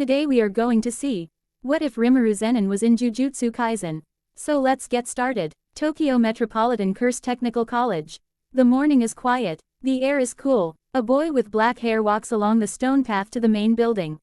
Today we are going to see, what if Rimuru Zenin was in Jujutsu Kaisen? So let's get started. Tokyo Metropolitan Curse Technical College. The morning is quiet, the air is cool. A boy with black hair walks along the stone path to the main building.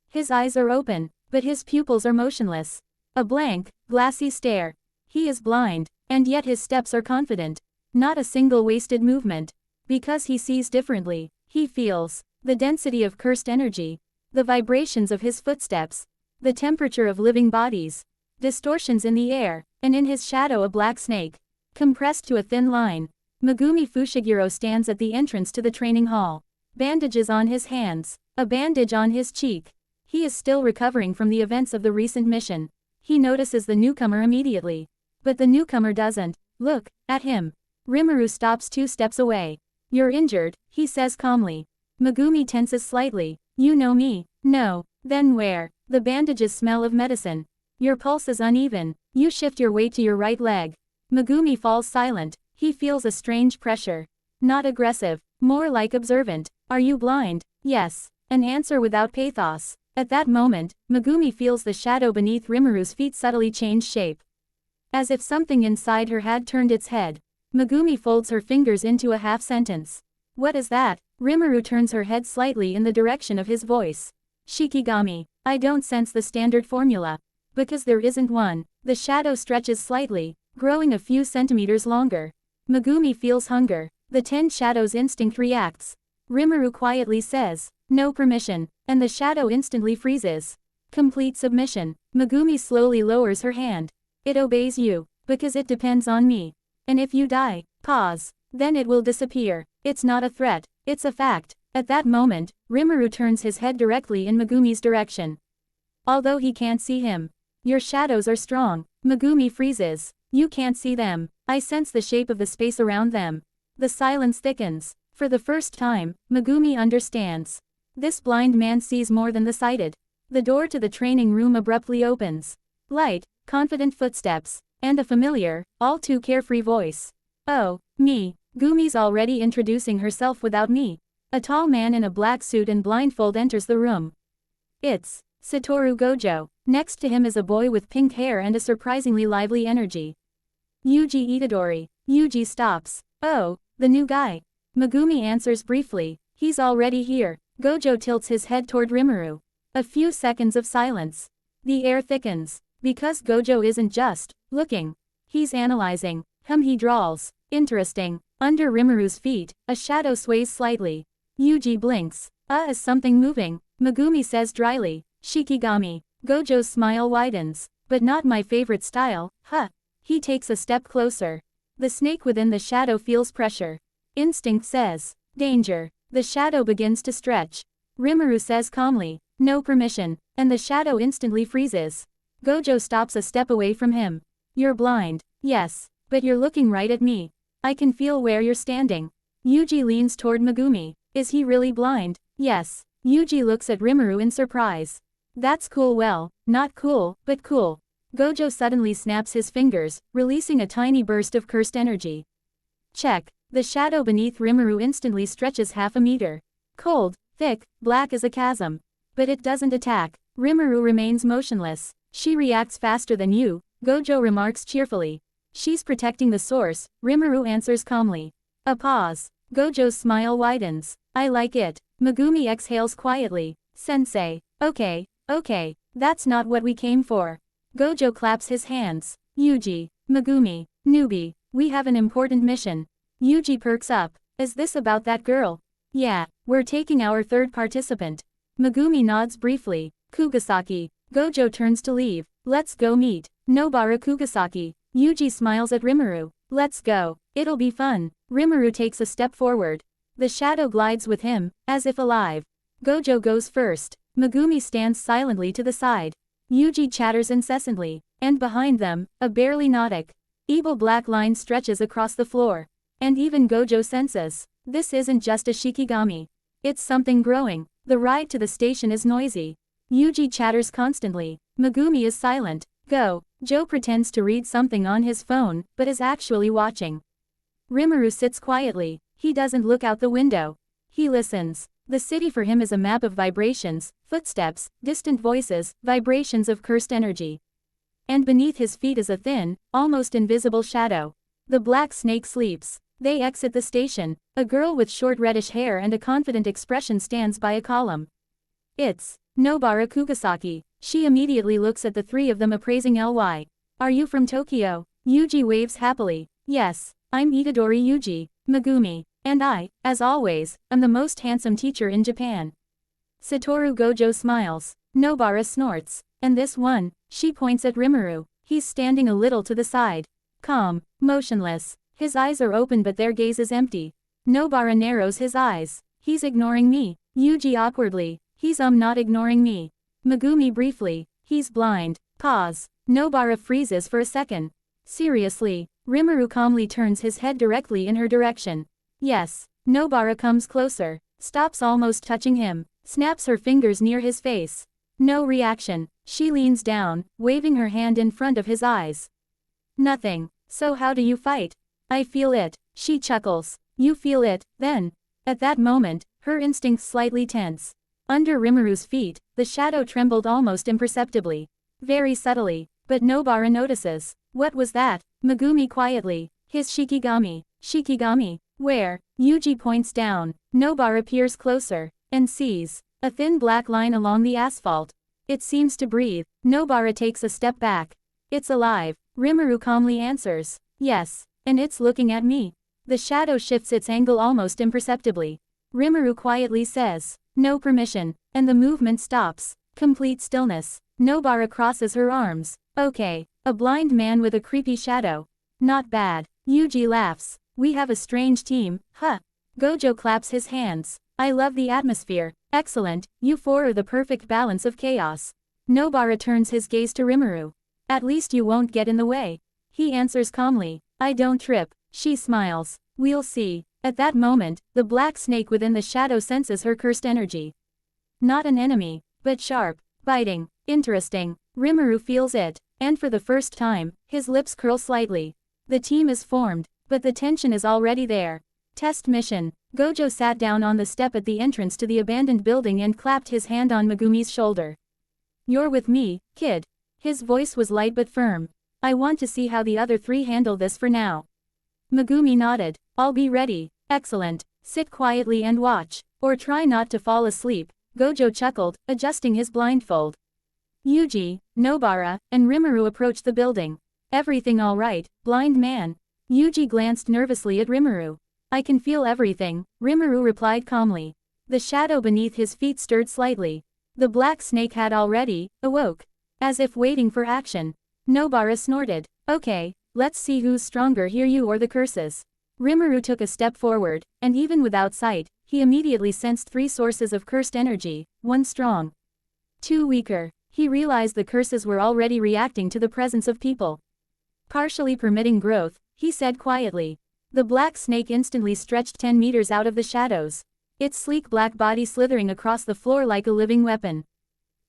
His eyes are open, but his pupils are motionless. A blank, glassy stare. He is blind, and yet his steps are confident. Not a single wasted movement. Because he sees differently, he feels the density of cursed energy, the vibrations of his footsteps, the temperature of living bodies, distortions in the air, and in his shadow a black snake, compressed to a thin line. Megumi Fushiguro stands at the entrance to the training hall. Bandages on his hands, a bandage on his cheek. He is still recovering from the events of the recent mission. He notices the newcomer immediately. But the newcomer doesn't look at him. Rimuru stops 2 steps away. "You're injured," he says calmly. Megumi tenses slightly. "You know me?" "No." "Then where?" The bandages smell of medicine. "Your pulse is uneven." You shift your weight to your right leg. Megumi falls silent. He feels a strange pressure. Not aggressive, more like observant. "Are you blind?" "Yes." An answer without pathos. At that moment, Megumi feels the shadow beneath Rimuru's feet subtly change shape. As if something inside her had turned its head. Megumi folds her fingers into a half sentence. "What is that?" Rimuru turns her head slightly in the direction of his voice. "Shikigami." "I don't sense the standard formula." "Because there isn't one." The shadow stretches slightly, growing a few centimeters longer. Megumi feels hunger. The 10 shadows instinct reacts. Rimuru quietly says, "No permission," and the shadow instantly freezes. Complete submission. Megumi slowly lowers her hand. "It obeys you, because it depends on me. And if you die, pause, then it will disappear." It's not a threat, it's a fact. At that moment, Rimuru turns his head directly in Megumi's direction. Although he can't see him. "Your shadows are strong." Megumi freezes. "You can't see them." "I sense the shape of the space around them." The silence thickens. For the first time, Megumi understands. This blind man sees more than the sighted. The door to the training room abruptly opens. Light, confident footsteps, and a familiar, all too carefree voice. "Oh, me." Gumi's already introducing herself without me. A tall man in a black suit and blindfold enters the room. It's Satoru Gojo. Next to him is a boy with pink hair and a surprisingly lively energy. Yuji Itadori. Yuji stops. "Oh, the new guy." Megumi answers briefly. "He's already here." Gojo tilts his head toward Rimuru. A few seconds of silence. The air thickens. Because Gojo isn't just looking. He's analyzing. He drawls. "Interesting." Under Rimuru's feet, a shadow sways slightly. Yuji blinks. Is something moving?" Megumi says dryly. "Shikigami." Gojo's smile widens. "But not my favorite style, huh?" He takes a step closer. The snake within the shadow feels pressure. Instinct says, "Danger." The shadow begins to stretch. Rimuru says calmly, "No permission," and the shadow instantly freezes. Gojo stops a step away from him. "You're blind." "Yes. But you're looking right at me. I can feel where you're standing." Yuji leans toward Megumi. "Is he really blind?" "Yes." Yuji looks at Rimuru in surprise. "That's cool. Well, not cool, but cool." Gojo suddenly snaps his fingers, releasing a tiny burst of cursed energy. Check. The shadow beneath Rimuru instantly stretches half a meter. Cold, thick, black as a chasm. But it doesn't attack. Rimuru remains motionless. "She reacts faster than you," Gojo remarks cheerfully. "She's protecting the source," Rimuru answers calmly. A pause. Gojo's smile widens. "I like it." Megumi exhales quietly. "Sensei." Okay, that's not what we came for." Gojo claps his hands. "Yuji, Megumi, newbie, we have an important mission." Yuji perks up. "Is this about that girl?" "Yeah, we're taking our 3rd participant." Megumi nods briefly. "Kugasaki." Gojo turns to leave. "Let's go meet Nobara Kugasaki." Yuji smiles at Rimuru. "Let's go. It'll be fun." Rimuru takes a step forward. The shadow glides with him, as if alive. Gojo goes first. Megumi stands silently to the side. Yuji chatters incessantly. And behind them, a barely nautic, evil black line stretches across the floor. And even Gojo senses. This isn't just a Shikigami. It's something growing. The ride to the station is noisy. Yuji chatters constantly. Megumi is silent. Joe pretends to read something on his phone, but is actually watching. Rimuru sits quietly. He doesn't look out the window. He listens. The city for him is a map of vibrations, footsteps, distant voices, vibrations of cursed energy. And beneath his feet is a thin, almost invisible shadow. The black snake sleeps. They exit the station. A girl with short reddish hair and a confident expression stands by a column. It's Nobara Kugasaki. She immediately looks at the three of them appraising Ly. Are you from Tokyo? Yuji waves happily. Yes, I'm Itadori Yuji, Megumi. And I, as always, am the most handsome teacher in Japan. Satoru Gojo smiles. Nobara snorts. And this one, she points at Rimuru. He's standing a little to the side. Calm, motionless. His eyes are open but their gaze is empty. Nobara narrows his eyes. He's ignoring me. Yuji awkwardly. He's not ignoring me. Megumi briefly. He's blind. Pause. Nobara freezes for a second. Seriously. Rimuru calmly turns his head directly in her direction. Yes. Nobara comes closer. Stops almost touching him. Snaps her fingers near his face. No reaction. She leans down, waving her hand in front of his eyes. Nothing. So how do you fight? I feel it. She chuckles. You feel it, then. At that moment, her instincts slightly tense. Under Rimuru's feet, the shadow trembled almost imperceptibly. Very subtly. But Nobara notices. What was that? Megumi quietly. His Shikigami. Shikigami. Where? Yuji points down. Nobara peers closer. And sees a thin black line along the asphalt. It seems to breathe. Nobara takes a step back. It's alive. Rimuru calmly answers. Yes. And it's looking at me. The shadow shifts its angle almost imperceptibly. Rimuru quietly says, no permission, and the movement stops. Complete stillness. Nobara crosses her arms. Okay. A blind man with a creepy shadow. Not bad. Yuji laughs. We have a strange team, huh? Gojo claps his hands. I love the atmosphere. Excellent, you four are the perfect balance of chaos. Nobara turns his gaze to Rimuru. At least you won't get in the way. He answers calmly. I don't trip. She smiles. We'll see. At that moment, the black snake within the shadow senses her cursed energy. Not an enemy, but sharp, biting, interesting. Rimuru feels it, and for the first time, his lips curl slightly. The team is formed, but the tension is already there. Test mission. Gojo sat down on the step at the entrance to the abandoned building and clapped his hand on Megumi's shoulder. You're with me, kid. His voice was light but firm. I want to see how the other three handle this for now. Megumi nodded. I'll be ready. Excellent. Sit quietly and watch. Or try not to fall asleep. Gojo chuckled, adjusting his blindfold. Yuji, Nobara, and Rimuru approached the building. Everything all right, blind man? Yuji glanced nervously at Rimuru. I can feel everything, Rimuru replied calmly. The shadow beneath his feet stirred slightly. The black snake had already awoke. As if waiting for action. Nobara snorted. Okay, let's see who's stronger here, you or the curses. Rimuru took a step forward, and even without sight, he immediately sensed three sources of cursed energy, one strong, two weaker. He realized the curses were already reacting to the presence of people. Partially permitting growth, he said quietly. The black snake instantly stretched 10 meters out of the shadows. Its sleek black body slithering across the floor like a living weapon.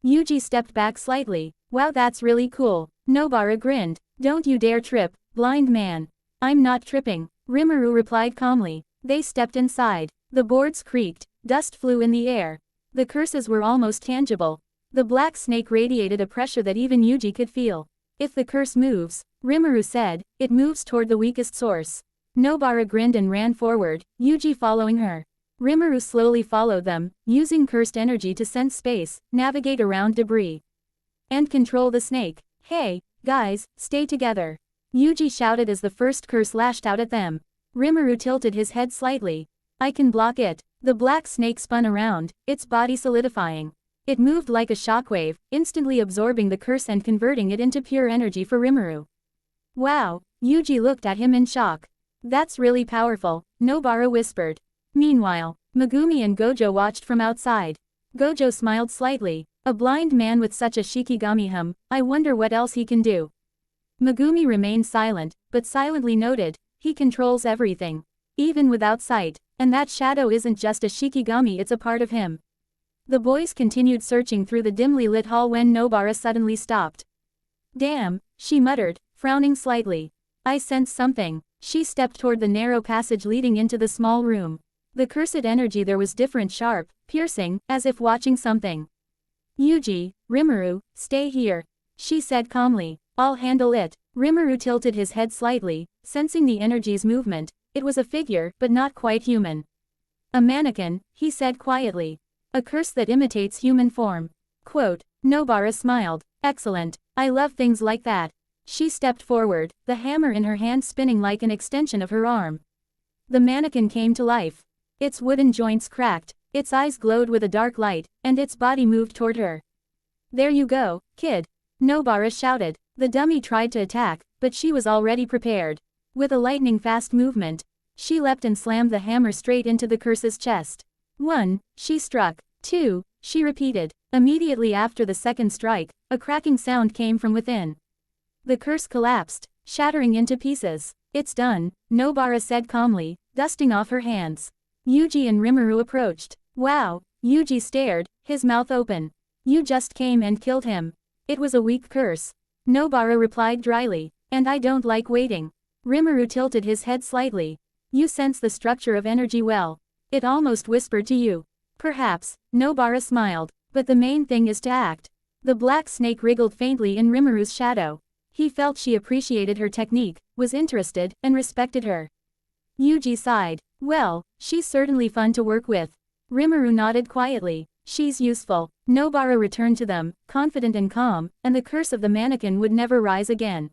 Yuji stepped back slightly. Wow, that's really cool. Nobara grinned. Don't you dare trip, blind man. I'm not tripping, Rimuru replied calmly. They stepped inside. The boards creaked, dust flew in the air. The curses were almost tangible. The black snake radiated a pressure that even Yuji could feel. If the curse moves, Rimuru said, it moves toward the weakest source. Nobara grinned and ran forward, Yuji following her. Rimuru slowly followed them, using cursed energy to sense space, navigate around debris, and control the snake. Hey, guys, stay together. Yuji shouted as the first curse lashed out at them. Rimuru tilted his head slightly. I can block it. The black snake spun around, its body solidifying. It moved like a shockwave, instantly absorbing the curse and converting it into pure energy for Rimuru. Wow, Yuji looked at him in shock. That's really powerful, Nobara whispered. Meanwhile, Megumi and Gojo watched from outside. Gojo smiled slightly. A blind man with such a shikigami, I wonder what else he can do. Megumi remained silent, but silently noted, he controls everything. Even without sight, and that shadow isn't just a shikigami, it's a part of him. The boys continued searching through the dimly lit hall when Nobara suddenly stopped. Damn, she muttered, frowning slightly. I sense something. She stepped toward the narrow passage leading into the small room. The cursed energy there was different, sharp, piercing, as if watching something. Yuji, Rimuru, stay here. She said calmly. I'll handle it. Rimuru tilted his head slightly, sensing the energy's movement. It was a figure, but not quite human. A mannequin, he said quietly. A curse that imitates human form. Quote. Nobara smiled. Excellent. I love things like that. She stepped forward, the hammer in her hand spinning like an extension of her arm. The mannequin came to life. Its wooden joints cracked, its eyes glowed with a dark light, and its body moved toward her. There you go, kid. Nobara shouted. The dummy tried to attack, but she was already prepared. With a lightning-fast movement, she leapt and slammed the hammer straight into the curse's chest. 1, she struck. 2, she repeated. Immediately after the second strike, a cracking sound came from within. The curse collapsed, shattering into pieces. It's done, Nobara said calmly, dusting off her hands. Yuji and Rimuru approached. Wow, Yuji stared, his mouth open. You just came and killed him. It was a weak curse. Nobara replied dryly. And I don't like waiting. Rimuru tilted his head slightly. You sense the structure of energy well. It almost whispered to you. Perhaps, Nobara smiled. But the main thing is to act. The black snake wriggled faintly in Rimuru's shadow. He felt she appreciated her technique, was interested, and respected her. Yuji sighed. Well, she's certainly fun to work with. Rimuru nodded quietly. She's useful. Nobara returned to them, confident and calm, and the curse of the mannequin would never rise again.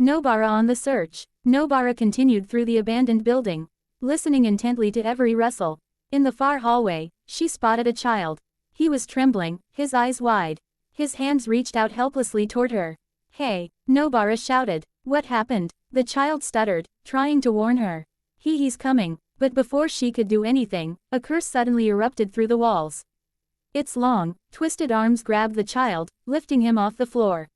Nobara on the search. Nobara continued through the abandoned building, listening intently to every rustle. In the far hallway, she spotted a child. He was trembling, his eyes wide. His hands reached out helplessly toward her. Hey, Nobara shouted. What happened? The child stuttered, trying to warn her. He's coming. But before she could do anything, a curse suddenly erupted through the walls. Its long, twisted arms grabbed the child, lifting him off the floor.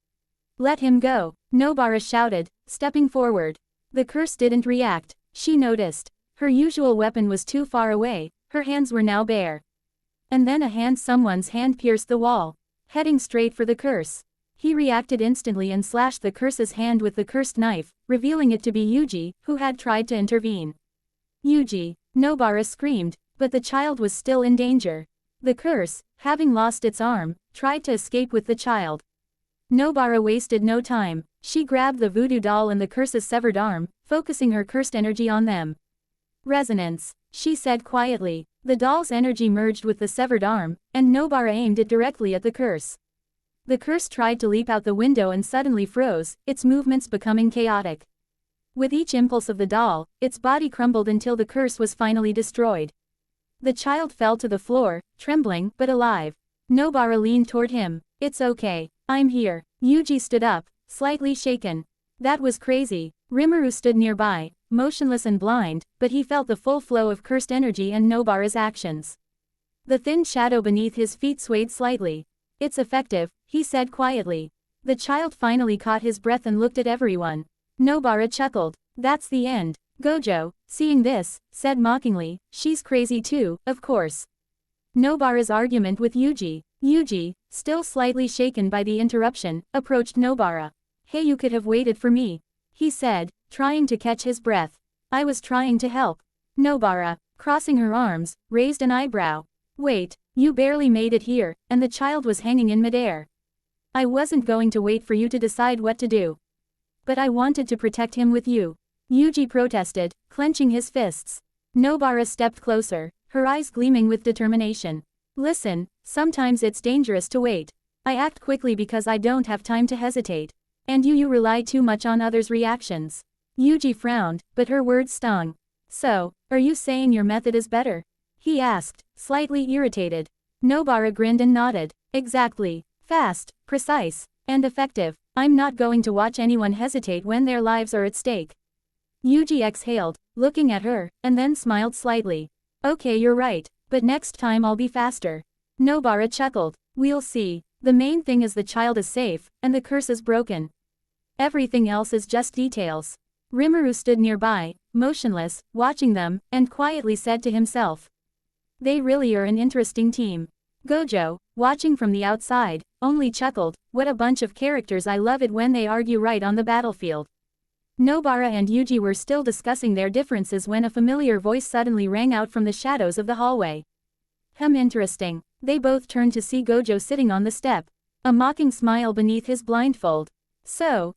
Let him go, Nobara shouted, stepping forward. The curse didn't react. She noticed. Her usual weapon was too far away, her hands were now bare. And then someone's hand pierced the wall, heading straight for the curse. He reacted instantly and slashed the curse's hand with the cursed knife, revealing it to be Yuji, who had tried to intervene. Yuji, Nobara screamed, but the child was still in danger. The curse, having lost its arm, tried to escape with the child. Nobara wasted no time. She grabbed the voodoo doll and the curse's severed arm, focusing her cursed energy on them. Resonance, she said quietly. The doll's energy merged with the severed arm, and Nobara aimed it directly at the curse. The curse tried to leap out the window and suddenly froze, its movements becoming chaotic. With each impulse of the doll, its body crumbled until the curse was finally destroyed. The child fell to the floor, trembling, but alive. Nobara leaned toward him. It's okay. I'm here. Yuji stood up, slightly shaken. That was crazy. Rimuru stood nearby, motionless and blind, but he felt the full flow of cursed energy and Nobara's actions. The thin shadow beneath his feet swayed slightly. It's effective, he said quietly. The child finally caught his breath and looked at everyone. Nobara chuckled. That's the end. Gojo, seeing this, said mockingly, she's crazy too, of course. Nobara's argument with Yuji. Yuji, still slightly shaken by the interruption, approached Nobara. Hey, you could have waited for me, he said, trying to catch his breath. I was trying to help. Nobara, crossing her arms, raised an eyebrow. Wait, you barely made it here, and the child was hanging in midair. I wasn't going to wait for you to decide what to do. But I wanted to protect him with you. Yuji protested, clenching his fists. Nobara stepped closer, her eyes gleaming with determination. Listen, sometimes it's dangerous to wait. I act quickly because I don't have time to hesitate. And you rely too much on others' reactions. Yuji frowned, but her words stung. So, are you saying your method is better? He asked, slightly irritated. Nobara grinned and nodded. Exactly. Fast, precise, and effective. I'm not going to watch anyone hesitate when their lives are at stake. Yuji exhaled, looking at her, and then smiled slightly. Okay, you're right, but next time I'll be faster. Nobara chuckled. We'll see. The main thing is the child is safe, and the curse is broken. Everything else is just details. Rimuru stood nearby, motionless, watching them, and quietly said to himself. They really are an interesting team. Gojo, watching from the outside, only chuckled. What a bunch of characters. I love it when they argue right on the battlefield. Nobara and Yuji were still discussing their differences when a familiar voice suddenly rang out from the shadows of the hallway. Interesting. They both turned to see Gojo sitting on the step, a mocking smile beneath his blindfold. So,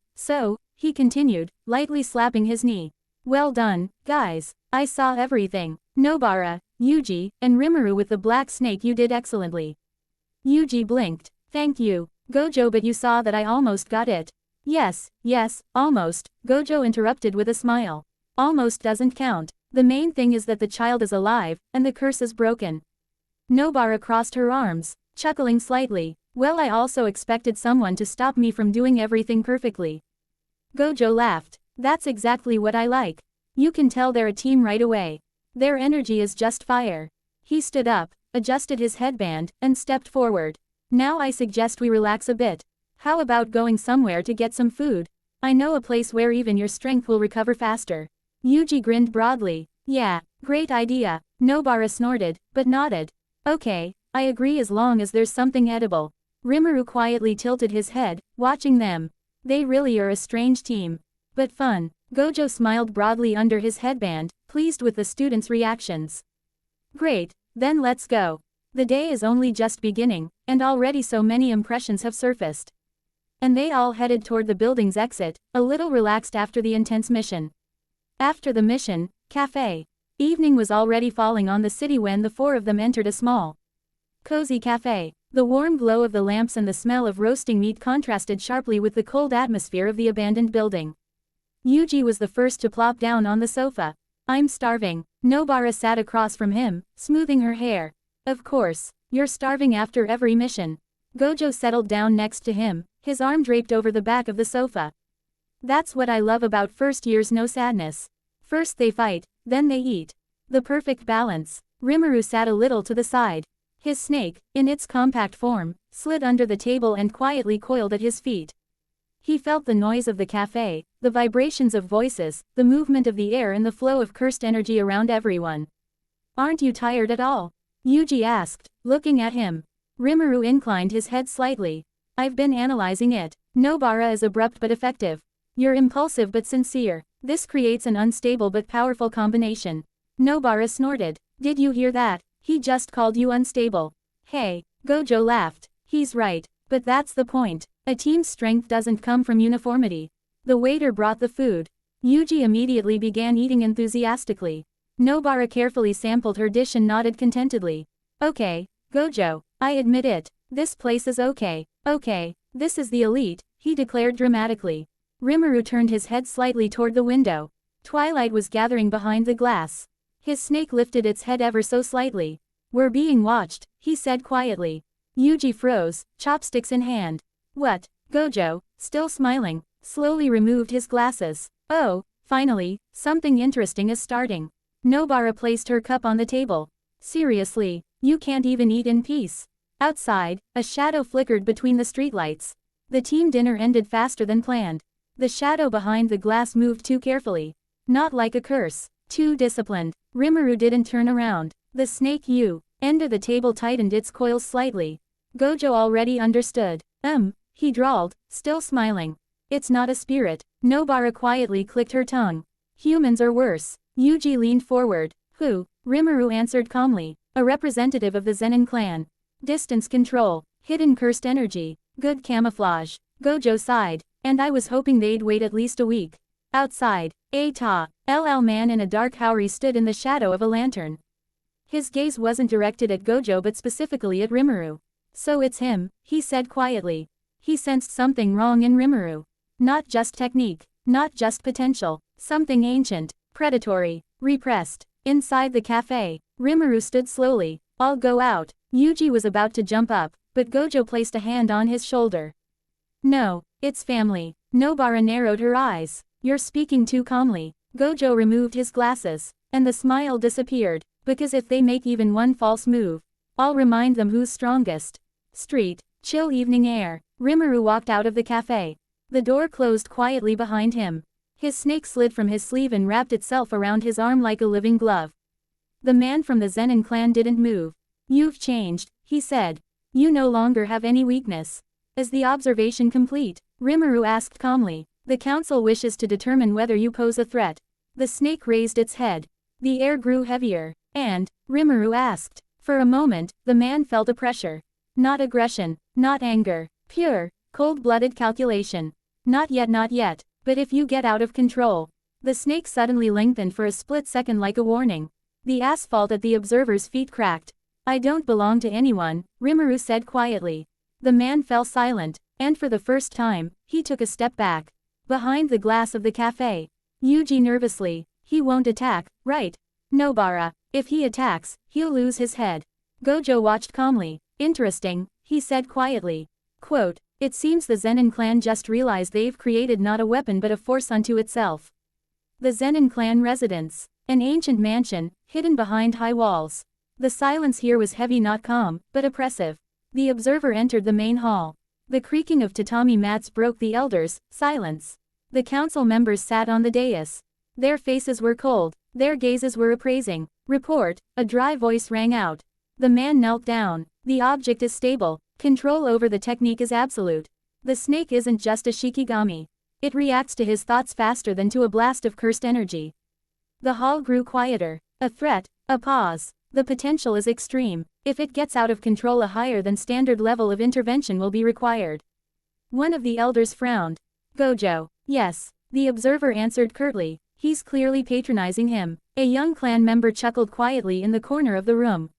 he continued, lightly slapping his knee. Well done, guys. I saw everything. Nobara, Yuji, and Rimuru with the black snake, you did excellently. Yuji blinked. Thank you, Gojo, but you saw that I almost got it. Yes, almost, Gojo interrupted with a smile. Almost doesn't count. The main thing is that the child is alive, and the curse is broken. Nobara crossed her arms, chuckling slightly. Well, I also expected someone to stop me from doing everything perfectly. Gojo laughed. That's exactly what I like. You can tell they're a team right away. Their energy is just fire. He stood up, adjusted his headband, and stepped forward. Now I suggest we relax a bit. How about going somewhere to get some food? I know a place where even your strength will recover faster. Yuji grinned broadly. Yeah, great idea. Nobara snorted, but nodded. Okay, I agree as long as there's something edible. Rimuru quietly tilted his head, watching them. They really are a strange team. But fun. Gojo smiled broadly under his headband, pleased with the students' reactions. Great, then let's go. The day is only just beginning, and already so many impressions have surfaced. And they all headed toward the building's exit, a little relaxed after the intense mission. After the mission, cafe. Evening was already falling on the city when the four of them entered a small, cozy cafe. The warm glow of the lamps and the smell of roasting meat contrasted sharply with the cold atmosphere of the abandoned building. Yuji was the first to plop down on the sofa. I'm starving. Nobara sat across from him, smoothing her hair. Of course, you're starving after every mission. Gojo settled down next to him, his arm draped over the back of the sofa. That's what I love about first years, no sadness. First they fight, then they eat. The perfect balance. Rimuru sat a little to the side. His snake, in its compact form, slid under the table and quietly coiled at his feet. He felt the noise of the cafe, the vibrations of voices, the movement of the air and the flow of cursed energy around everyone. Aren't you tired at all? Yuji asked, looking at him. Rimuru inclined his head slightly. I've been analyzing it. Nobara is abrupt but effective. You're impulsive but sincere. This creates an unstable but powerful combination. Nobara snorted. Did you hear that? He just called you unstable. Hey, Gojo laughed. He's right, but that's the point. A team's strength doesn't come from uniformity. The waiter brought the food. Yuji immediately began eating enthusiastically. Nobara carefully sampled her dish and nodded contentedly. Okay, Gojo, I admit it. This place is okay. Okay, this is the elite, he declared dramatically. Rimuru turned his head slightly toward the window. Twilight was gathering behind the glass. His snake lifted its head ever so slightly. We're being watched, he said quietly. Yuji froze, chopsticks in hand. What? Gojo, still smiling, slowly removed his glasses. Oh, finally, something interesting is starting. Nobara placed her cup on the table. Seriously, you can't even eat in peace. Outside, a shadow flickered between the streetlights. The team dinner ended faster than planned. The shadow behind the glass moved too carefully. Not like a curse. Too disciplined. Rimuru didn't turn around. The snake end of the table tightened its coils slightly. Gojo already understood. He drawled, still smiling. It's not a spirit. Nobara quietly clicked her tongue. Humans are worse. Yuji leaned forward. Who? Rimuru answered calmly. A representative of the Zenin clan. Distance control. Hidden cursed energy. Good camouflage. Gojo sighed. And I was hoping they'd wait at least a week. Outside, a tall, LL man in a dark houri stood in the shadow of a lantern. His gaze wasn't directed at Gojo but specifically at Rimuru. So it's him, he said quietly. He sensed something wrong in Rimuru. Not just technique, not just potential, something ancient, predatory, repressed. Inside the cafe, Rimuru stood slowly. I'll go out. Yuji was about to jump up, but Gojo placed a hand on his shoulder. No, it's family. Nobara narrowed her eyes. You're speaking too calmly. Gojo removed his glasses, and the smile disappeared, because if they make even one false move, I'll remind them who's strongest. Street, chill evening air. Rimuru walked out of the cafe. The door closed quietly behind him. His snake slid from his sleeve and wrapped itself around his arm like a living glove. The man from the Zenin clan didn't move. You've changed, he said. You no longer have any weakness. Is the observation complete? Rimuru asked calmly. The council wishes to determine whether you pose a threat. The snake raised its head. The air grew heavier. And, Rimuru asked. For a moment, the man felt a pressure. Not aggression, not anger. Pure, cold-blooded calculation. Not yet, but if you get out of control. The snake suddenly lengthened for a split second like a warning. The asphalt at the observer's feet cracked. I don't belong to anyone, Rimuru said quietly. The man fell silent, and for the first time, he took a step back. Behind the glass of the cafe. Yuji nervously. He won't attack, right? Nobara. If he attacks, he'll lose his head. Gojo watched calmly. Interesting, he said quietly. Quote, it seems the Zenin clan just realized they've created not a weapon but a force unto itself. The Zenin clan residence. An ancient mansion, hidden behind high walls. The silence here was heavy, not calm, but oppressive. The observer entered the main hall. The creaking of tatami mats broke the elders' silence. The council members sat on the dais. Their faces were cold, their gazes were appraising. Report, a dry voice rang out. The man knelt down. The object is stable. Control over the technique is absolute. The snake isn't just a shikigami. It reacts to his thoughts faster than to a blast of cursed energy. The hall grew quieter. A threat, a pause. The potential is extreme. If it gets out of control, a higher than standard level of intervention will be required. One of the elders frowned. Gojo. Yes. The observer answered curtly. He's clearly patronizing him. A young clan member chuckled quietly in the corner of the room.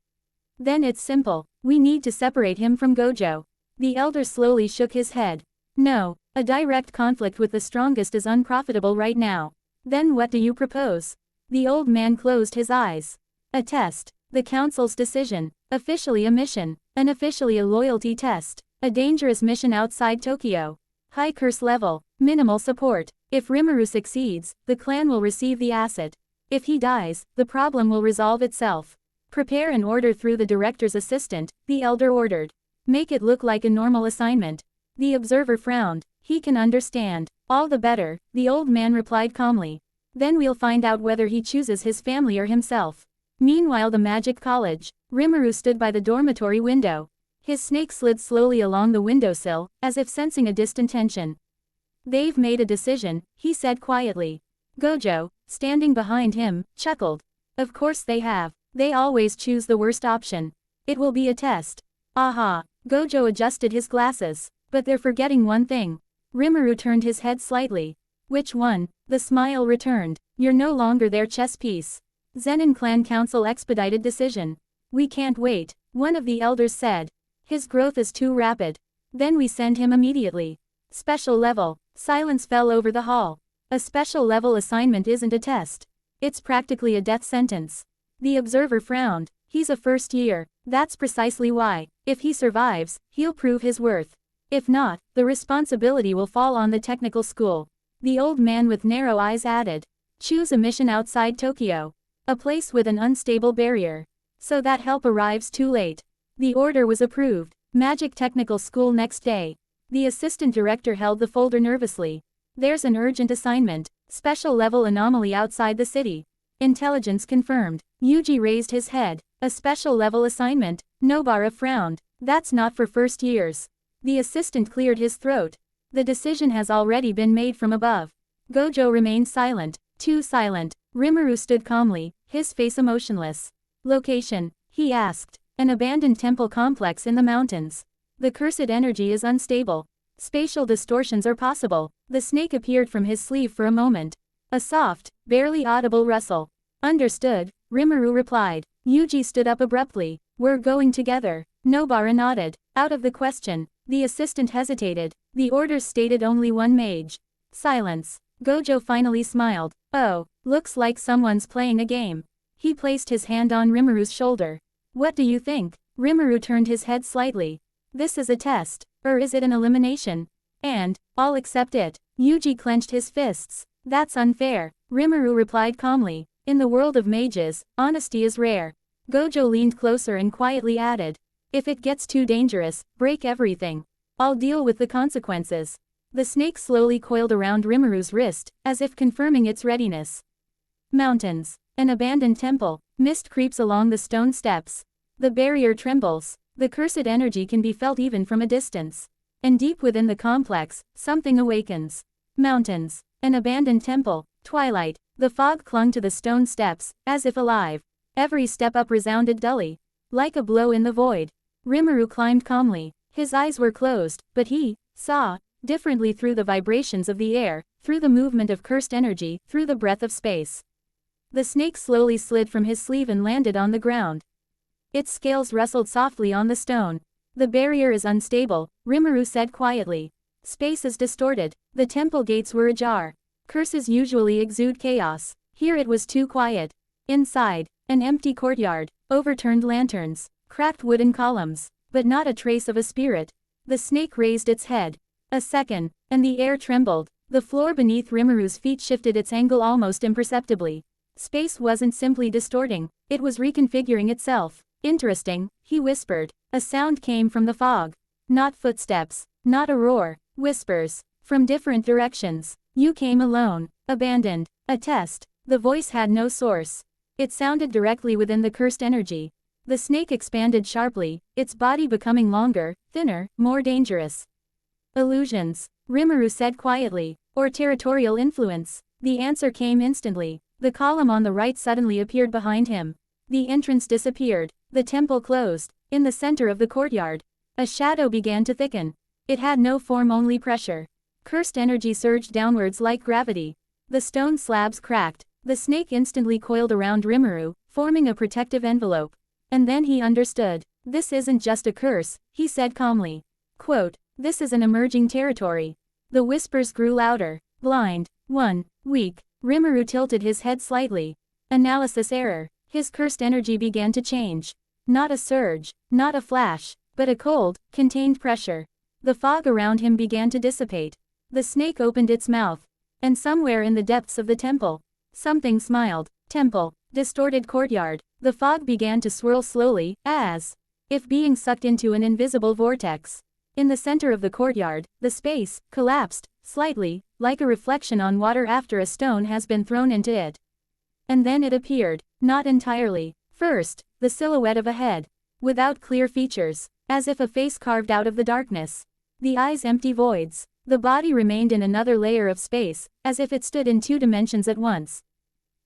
Then it's simple. We need to separate him from Gojo. The elder slowly shook his head. No, a direct conflict with the strongest is unprofitable right now. Then what do you propose? The old man closed his eyes. A test. The council's decision. Officially a mission. Unofficially a loyalty test. A dangerous mission outside Tokyo. High curse level. Minimal support. If Rimuru succeeds, the clan will receive the asset. If he dies, the problem will resolve itself. Prepare an order through the director's assistant, the elder ordered. Make it look like a normal assignment. The observer frowned. He can understand. All the better, the old man replied calmly. Then we'll find out whether he chooses his family or himself. Meanwhile, the magic college. Rimuru stood by the dormitory window. His snake slid slowly along the windowsill, as if sensing a distant tension. They've made a decision, he said quietly. Gojo, standing behind him, chuckled. Of course they have. They always choose the worst option. It will be a test. Aha. Gojo adjusted his glasses. But they're forgetting one thing. Rimuru turned his head slightly. Which one? The smile returned. You're no longer their chess piece. Zenin Clan Council expedited decision. We can't wait, one of the elders said. His growth is too rapid. Then we send him immediately. Special level. Silence fell over the hall. A special level assignment isn't a test. It's practically a death sentence. The observer frowned. He's a first year. That's precisely why. If he survives, he'll prove his worth. If not, the responsibility will fall on the technical school. The old man with narrow eyes added. Choose a mission outside Tokyo. A place with an unstable barrier. So that help arrives too late. The order was approved. Magic Technical School next day. The assistant director held the folder nervously. There's an urgent assignment. Special level anomaly outside the city. Intelligence confirmed. Yuji raised his head. A special level assignment. Nobara frowned. That's not for first years. The assistant cleared his throat. The decision has already been made from above. Gojo remained silent. Too silent. Rimuru stood calmly, his face emotionless. Location, he asked. An abandoned temple complex in the mountains. The cursed energy is unstable. Spatial distortions are possible. The snake appeared from his sleeve for a moment. A soft, barely audible rustle. Understood, Rimuru replied. Yuji stood up abruptly. We're going together. Nobara nodded. Out of the question. The assistant hesitated. The orders stated only one mage. Silence. Gojo finally smiled. Oh, looks like someone's playing a game. He placed his hand on Rimuru's shoulder. What do you think? Rimuru turned his head slightly. This is a test. Or is it an elimination? And, I'll accept it. Yuji clenched his fists. That's unfair. Rimuru replied calmly. In the world of mages, honesty is rare. Gojo leaned closer and quietly added. If it gets too dangerous, break everything. I'll deal with the consequences. The snake slowly coiled around Rimuru's wrist, as if confirming its readiness. Mountains. An abandoned temple. Mist creeps along the stone steps. The barrier trembles. The cursed energy can be felt even from a distance. And deep within the complex, something awakens. Mountains. An abandoned temple. Twilight. The fog clung to the stone steps, as if alive. Every step up resounded dully, like a blow in the void. Rimuru climbed calmly. His eyes were closed, but he saw differently through the vibrations of the air, through the movement of cursed energy, through the breath of space. The snake slowly slid from his sleeve and landed on the ground. Its scales rustled softly on the stone. The barrier is unstable, Rimuru said quietly. Space is distorted. The temple gates were ajar. Curses usually exude chaos. Here it was too quiet. Inside, an empty courtyard, overturned lanterns, cracked wooden columns, but not a trace of a spirit. The snake raised its head. A second, and the air trembled. The floor beneath Rimuru's feet shifted its angle almost imperceptibly. Space wasn't simply distorting, it was reconfiguring itself. Interesting, he whispered. A sound came from the fog. Not footsteps, not a roar, whispers, from different directions. You came alone, abandoned, a test. The voice had no source. It sounded directly within the cursed energy. The snake expanded sharply, its body becoming longer, thinner, more dangerous. Illusions, Rimuru said quietly, or territorial influence. The answer came instantly. The column on the right suddenly appeared behind him. The entrance disappeared. The temple closed. In the center of the courtyard, a shadow began to thicken. It had no form, only pressure. Cursed energy surged downwards like gravity. The stone slabs cracked. The snake instantly coiled around Rimuru, forming a protective envelope. And then he understood. This isn't just a curse, he said calmly. Quote, this is an emerging territory. The whispers grew louder. Blind. 1. Weak. Rimuru tilted his head slightly. Analysis error. His cursed energy began to change. Not a surge, not a flash, but a cold, contained pressure. The fog around him began to dissipate. The snake opened its mouth. And somewhere in the depths of the temple, something smiled. Temple. Distorted courtyard. The fog began to swirl slowly, as if being sucked into an invisible vortex. In the center of the courtyard, the space collapsed, slightly, like a reflection on water after a stone has been thrown into it. And then it appeared, not entirely. First, the silhouette of a head, without clear features, as if a face carved out of the darkness. The eyes empty voids. The body remained in another layer of space, as if it stood in 2 dimensions at once.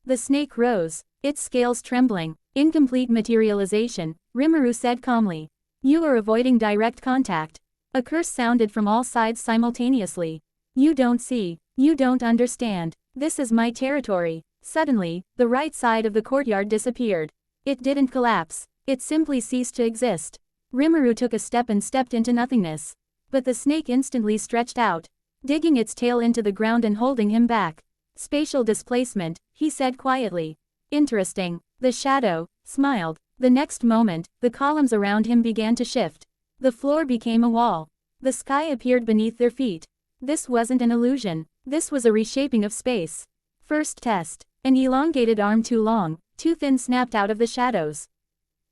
The snake rose, its scales trembling. Incomplete materialization, Rimuru said calmly. You are avoiding direct contact. A curse sounded from all sides simultaneously. You don't see. You don't understand. This is my territory. Suddenly, the right side of the courtyard disappeared. It didn't collapse. It simply ceased to exist. Rimuru took a step and stepped into nothingness. But the snake instantly stretched out, digging its tail into the ground and holding him back. Spatial displacement, he said quietly. Interesting. The shadow smiled. The next moment, the columns around him began to shift. The floor became a wall. The sky appeared beneath their feet. This wasn't an illusion. This was a reshaping of space. First test. An elongated arm too long, too thin snapped out of the shadows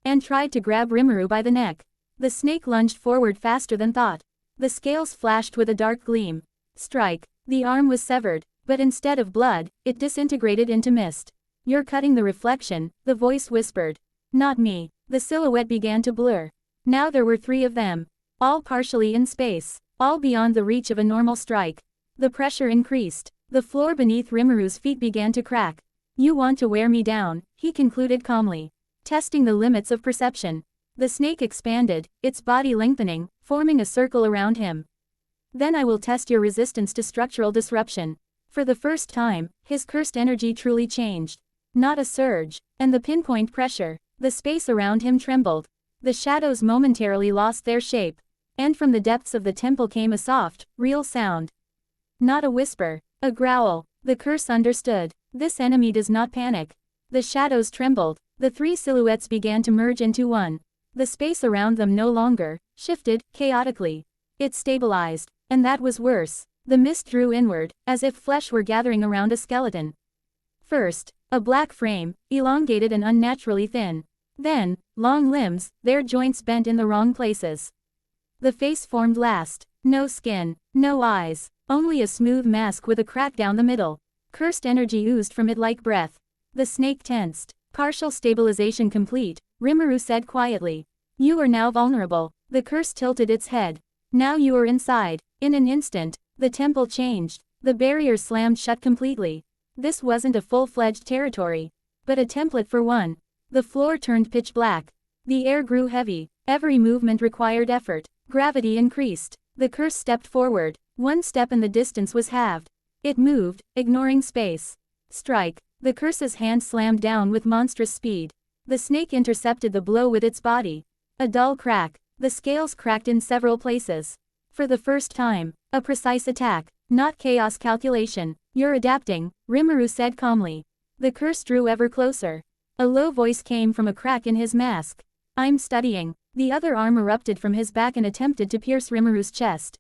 and tried to grab Rimuru by the neck. The snake lunged forward faster than thought. The scales flashed with a dark gleam. Strike. The arm was severed, but instead of blood, it disintegrated into mist. You're cutting the reflection, the voice whispered. Not me. The silhouette began to blur. Now there were 3 of them. All partially in space. All beyond the reach of a normal strike. The pressure increased. The floor beneath Rimuru's feet began to crack. You want to wear me down, he concluded calmly. Testing the limits of perception. The snake expanded, its body lengthening, forming a circle around him. Then I will test your resistance to structural disruption. For the first time, his cursed energy truly changed. Not a surge, and the pinpoint pressure. The space around him trembled. The shadows momentarily lost their shape. And from the depths of the temple came a soft, real sound. Not a whisper, a growl. The curse understood. This enemy does not panic. The shadows trembled. The 3 silhouettes began to merge into one. The space around them no longer shifted chaotically. It stabilized, and that was worse. The mist drew inward, as if flesh were gathering around a skeleton. First, a black frame, elongated and unnaturally thin. Then, long limbs, their joints bent in the wrong places. The face formed last. No skin, no eyes, only a smooth mask with a crack down the middle. Cursed energy oozed from it like breath. The snake tensed. Partial stabilization complete, Rimuru said quietly. You are now vulnerable. The curse tilted its head. Now you are inside. In an instant, the temple changed. The barrier slammed shut completely. This wasn't a full-fledged territory, but a template for one. The floor turned pitch black. The air grew heavy. Every movement required effort. Gravity increased. The curse stepped forward. One step and the distance was halved. It moved, ignoring space. Strike. The curse's hand slammed down with monstrous speed. The snake intercepted the blow with its body. A dull crack. The scales cracked in several places. For the first time, a precise attack, not chaos calculation. You're adapting, Rimuru said calmly. The curse drew ever closer. A low voice came from a crack in his mask. I'm studying. The other arm erupted from his back and attempted to pierce Rimuru's chest.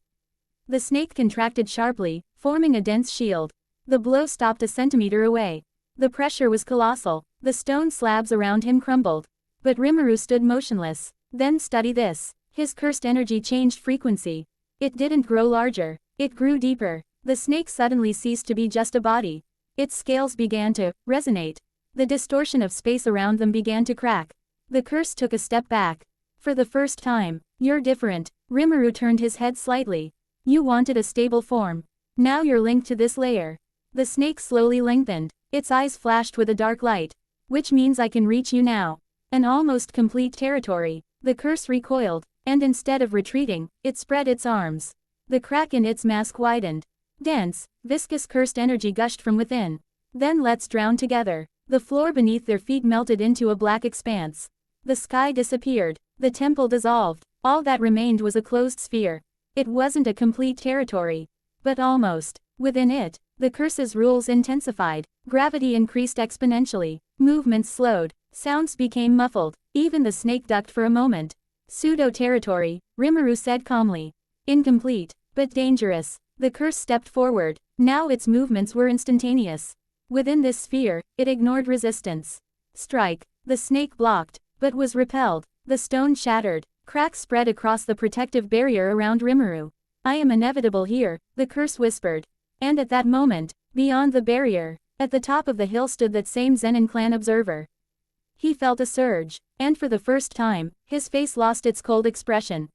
The snake contracted sharply, forming a dense shield. The blow stopped a centimeter away. The pressure was colossal. The stone slabs around him crumbled. But Rimuru stood motionless. Then study this. His cursed energy changed frequency. It didn't grow larger. It grew deeper. The snake suddenly ceased to be just a body. Its scales began to resonate. The distortion of space around them began to crack. The curse took a step back. For the first time, you're different. Rimuru turned his head slightly. You wanted a stable form. Now you're linked to this layer. The snake slowly lengthened. Its eyes flashed with a dark light. Which means I can reach you now. An almost complete territory. The curse recoiled, and instead of retreating, it spread its arms. The crack in its mask widened. Dense, viscous cursed energy gushed from within. Then let's drown together. The floor beneath their feet melted into a black expanse. The sky disappeared. The temple dissolved. All that remained was a closed sphere. It wasn't a complete territory. But almost. Within it, the curse's rules intensified. Gravity increased exponentially. Movements slowed. Sounds became muffled. Even the snake ducked for a moment. Pseudo-territory, Rimuru said calmly. Incomplete, but dangerous. The curse stepped forward. Now its movements were instantaneous. Within this sphere, it ignored resistance. Strike. The snake blocked, but was repelled. The stone shattered. Cracks spread across the protective barrier around Rimuru. I am inevitable here, the curse whispered. And at that moment, beyond the barrier, at the top of the hill stood that same Zenin clan observer. He felt a surge, and for the first time, his face lost its cold expression.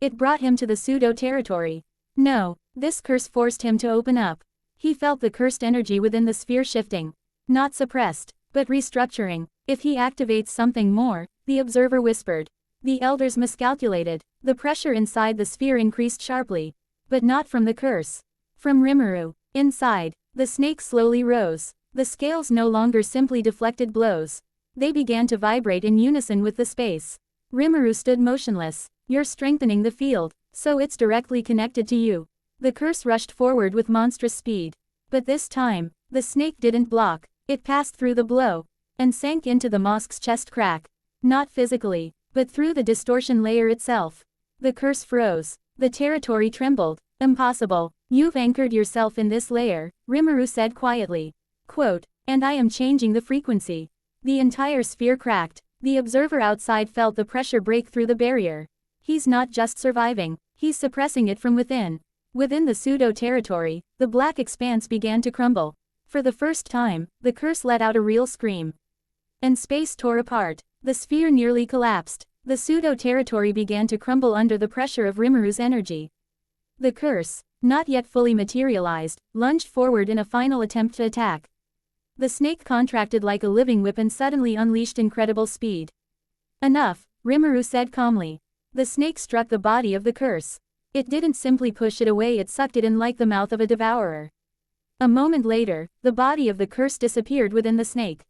It brought him to the pseudo-territory. No, this curse forced him to open up. He felt the cursed energy within the sphere shifting. Not suppressed, but restructuring. If he activates something more, the observer whispered. The elders miscalculated. The pressure inside the sphere increased sharply. But not from the curse. From Rimuru. Inside, the snake slowly rose. The scales no longer simply deflected blows. They began to vibrate in unison with the space. Rimuru stood motionless. You're strengthening the field, so it's directly connected to you. The curse rushed forward with monstrous speed. But this time, the snake didn't block. It passed through the blow, and sank into the mosque's chest crack. Not physically, but through the distortion layer itself. The curse froze. The territory trembled. Impossible. You've anchored yourself in this layer, Rimuru said quietly. Quote, and I am changing the frequency. The entire sphere cracked. The observer outside felt the pressure break through the barrier. He's not just surviving, he's suppressing it from within. Within the pseudo-territory, the black expanse began to crumble. For the first time, the curse let out a real scream. And space tore apart. The sphere nearly collapsed. The pseudo-territory began to crumble under the pressure of Rimuru's energy. The curse, not yet fully materialized, lunged forward in a final attempt to attack. The snake contracted like a living whip and suddenly unleashed incredible speed. Enough, Rimuru said calmly. The snake struck the body of the curse. It didn't simply push it away, it sucked it in like the mouth of a devourer. A moment later, the body of the curse disappeared within the snake.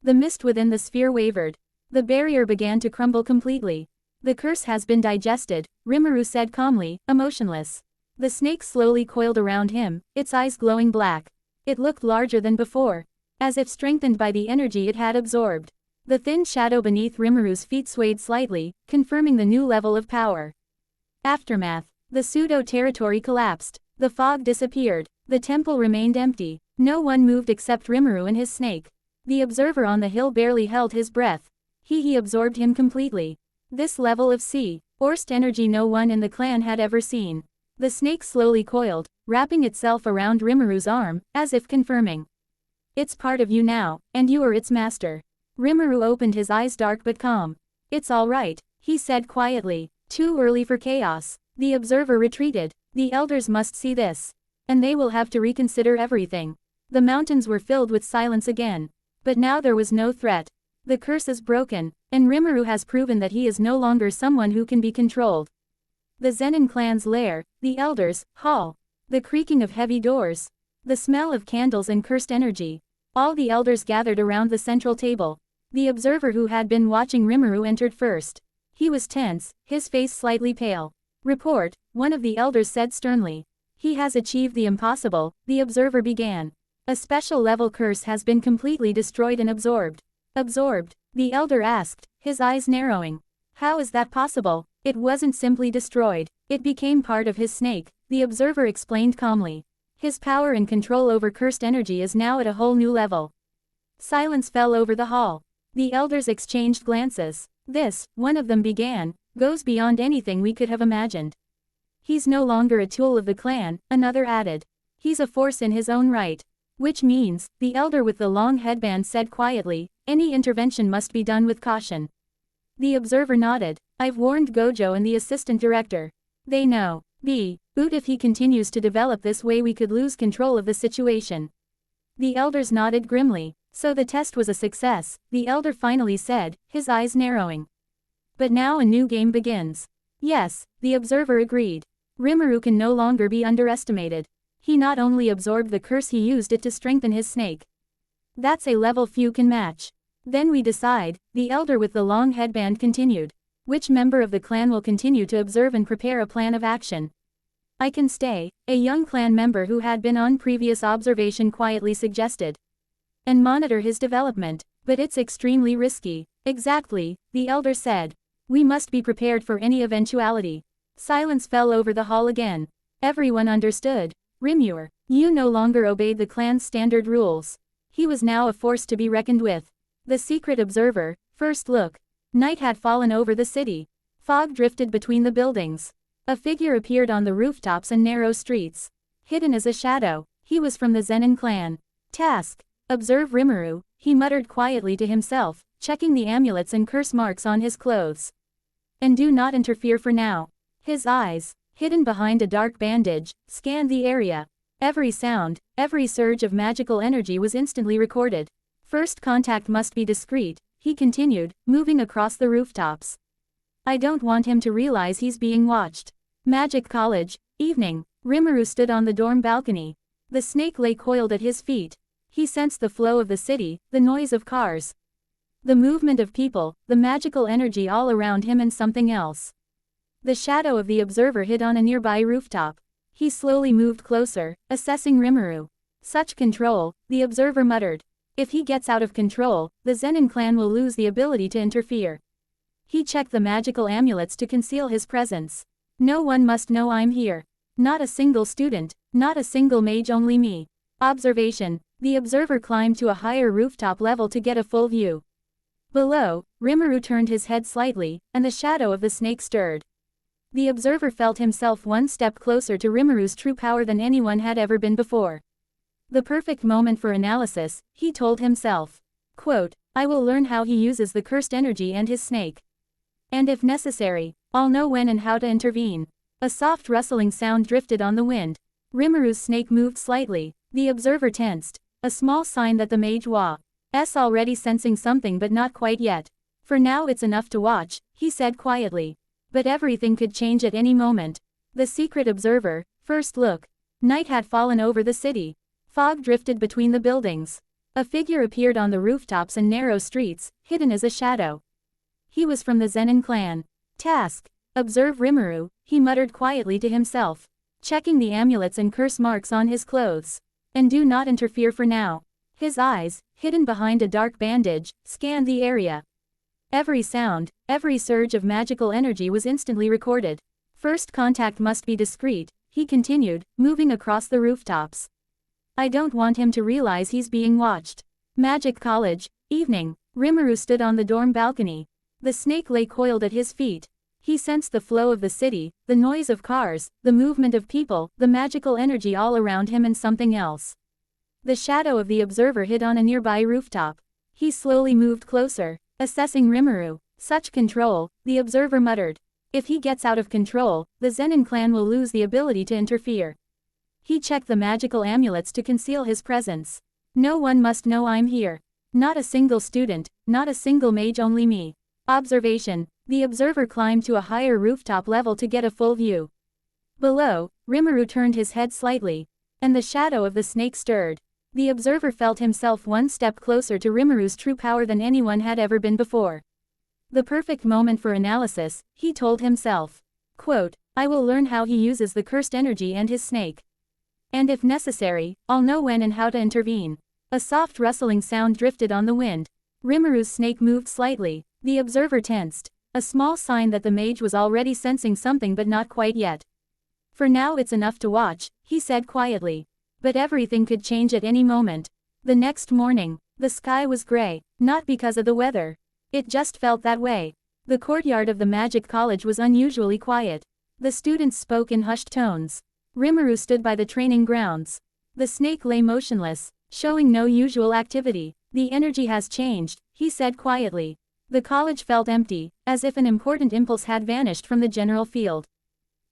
The mist within the sphere wavered. The barrier began to crumble completely. The curse has been digested, Rimuru said calmly, emotionless. The snake slowly coiled around him, its eyes glowing black. It looked larger than before, as if strengthened by the energy it had absorbed. The thin shadow beneath Rimuru's feet swayed slightly, confirming the new level of power. Aftermath. The pseudo-territory collapsed. The fog disappeared. The temple remained empty. No one moved except Rimuru and his snake. The observer on the hill barely held his breath. He absorbed him completely. This level of forced energy no one in the clan had ever seen. The snake slowly coiled, wrapping itself around Rimuru's arm, as if confirming. It's part of you now, and you are its master. Rimuru opened his eyes dark but calm. It's all right, he said quietly. Too early for chaos. The observer retreated. The elders must see this. And they will have to reconsider everything. The mountains were filled with silence again. But now there was no threat. The curse is broken, and Rimuru has proven that he is no longer someone who can be controlled. The Zenin clan's lair, the elders' hall. The creaking of heavy doors. The smell of candles and cursed energy. All the elders gathered around the central table. The observer who had been watching Rimuru entered first. He was tense, his face slightly pale. "Report," one of the elders said sternly. "He has achieved the impossible," the observer began. "A special level curse has been completely destroyed and absorbed." "Absorbed?" the elder asked, his eyes narrowing. "How is that possible?" "It wasn't simply destroyed. It became part of his snake," the observer explained calmly. "His power and control over cursed energy is now at a whole new level." Silence fell over the hall. The elders exchanged glances. "This," one of them began, "goes beyond anything we could have imagined." "He's no longer a tool of the clan," another added. "He's a force in his own right." "Which means," the elder with the long headband said quietly, "any intervention must be done with caution." The observer nodded. "I've warned Gojo and the assistant director. They know. But if he continues to develop this way we could lose control of the situation." The elders nodded grimly. "So the test was a success," the elder finally said, his eyes narrowing. "But now a new game begins." "Yes," the observer agreed. "Rimuru can no longer be underestimated. He not only absorbed the curse, he used it to strengthen his snake. That's a level few can match. Then we decide," the elder with the long headband continued. "Which member of the clan will continue to observe and prepare a plan of action?" "I can stay," a young clan member who had been on previous observation quietly suggested. "And monitor his development. But it's extremely risky." "Exactly," the elder said. "We must be prepared for any eventuality." Silence fell over the hall again. Everyone understood. Rimuru, you no longer obeyed the clan's standard rules. He was now a force to be reckoned with. The secret observer, first look. Night had fallen over the city. Fog drifted between the buildings. A figure appeared on the rooftops and narrow streets. Hidden as a shadow, he was from the Zenin clan. "Task. Observe Rimuru," he muttered quietly to himself, checking the amulets and curse marks on his clothes. "And do not interfere for now." His eyes, hidden behind a dark bandage, scanned the area. Every sound, every surge of magical energy was instantly recorded. "First contact must be discreet," he continued, moving across the rooftops. "I don't want him to realize he's being watched." Magic College, evening. Rimuru stood on the dorm balcony. The snake lay coiled at his feet. He sensed the flow of the city, the noise of cars. The movement of people, the magical energy all around him and something else. The shadow of the observer hid on a nearby rooftop. He slowly moved closer, assessing Rimuru. "Such control," the observer muttered. "If he gets out of control, the Zenin clan will lose the ability to interfere." He checked the magical amulets to conceal his presence. "No one must know I'm here. Not a single student, not a single mage, only me." Observation. The observer climbed to a higher rooftop level to get a full view. Below, Rimuru turned his head slightly, and the shadow of the snake stirred. The observer felt himself one step closer to Rimuru's true power than anyone had ever been before. The perfect moment for analysis, he told himself. Quote, "I will learn how he uses the cursed energy and his snake. And if necessary, I'll know when and how to intervene." A soft rustling sound drifted on the wind. Rimuru's snake moved slightly. The observer tensed. A small sign that the mage was already sensing something, but not quite yet. "For now it's enough to watch," he said quietly. "But everything could change at any moment." The secret observer, first look. Night had fallen over the city. Fog drifted between the buildings. A figure appeared on the rooftops and narrow streets, hidden as a shadow. He was from the Zenin clan. "Task. Observe Rimuru," he muttered quietly to himself, checking the amulets and curse marks on his clothes. "And do not interfere for now." His eyes, hidden behind a dark bandage, scanned the area. Every sound, every surge of magical energy was instantly recorded. "First contact must be discreet," he continued, moving across the rooftops. "I don't want him to realize he's being watched." Magic College, evening. Rimuru stood on the dorm balcony. The snake lay coiled at his feet. He sensed the flow of the city, the noise of cars, the movement of people, the magical energy all around him and something else. The shadow of the observer hid on a nearby rooftop. He slowly moved closer, assessing Rimuru. "Such control," the observer muttered. "If he gets out of control, the Zenin clan will lose the ability to interfere." He checked the magical amulets to conceal his presence. No one must know I'm here. Not a single student, not a single mage, only me. Observation. The observer climbed to a higher rooftop level to get a full view. Below, Rimuru turned his head slightly, and the shadow of the snake stirred. The observer felt himself one step closer to Rimuru's true power than anyone had ever been before. The perfect moment for analysis, he told himself. Quote, I will learn how he uses the cursed energy and his snake. And if necessary, I'll know when and how to intervene. A soft rustling sound drifted on the wind. Rimuru's snake moved slightly. The observer tensed. A small sign that the mage was already sensing something but not quite yet. For now it's enough to watch, he said quietly. But everything could change at any moment. The next morning, the sky was gray, not because of the weather. It just felt that way. The courtyard of the magic college was unusually quiet. The students spoke in hushed tones. Rimuru stood by the training grounds. The snake lay motionless, showing no usual activity. The energy has changed, he said quietly. The college felt empty, as if an important impulse had vanished from the general field.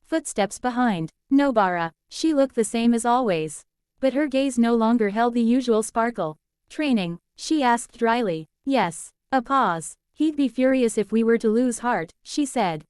Footsteps behind. Nobara. She looked the same as always. But her gaze no longer held the usual sparkle. Training? She asked dryly. Yes. A pause. He'd be furious if we were to lose heart, she said.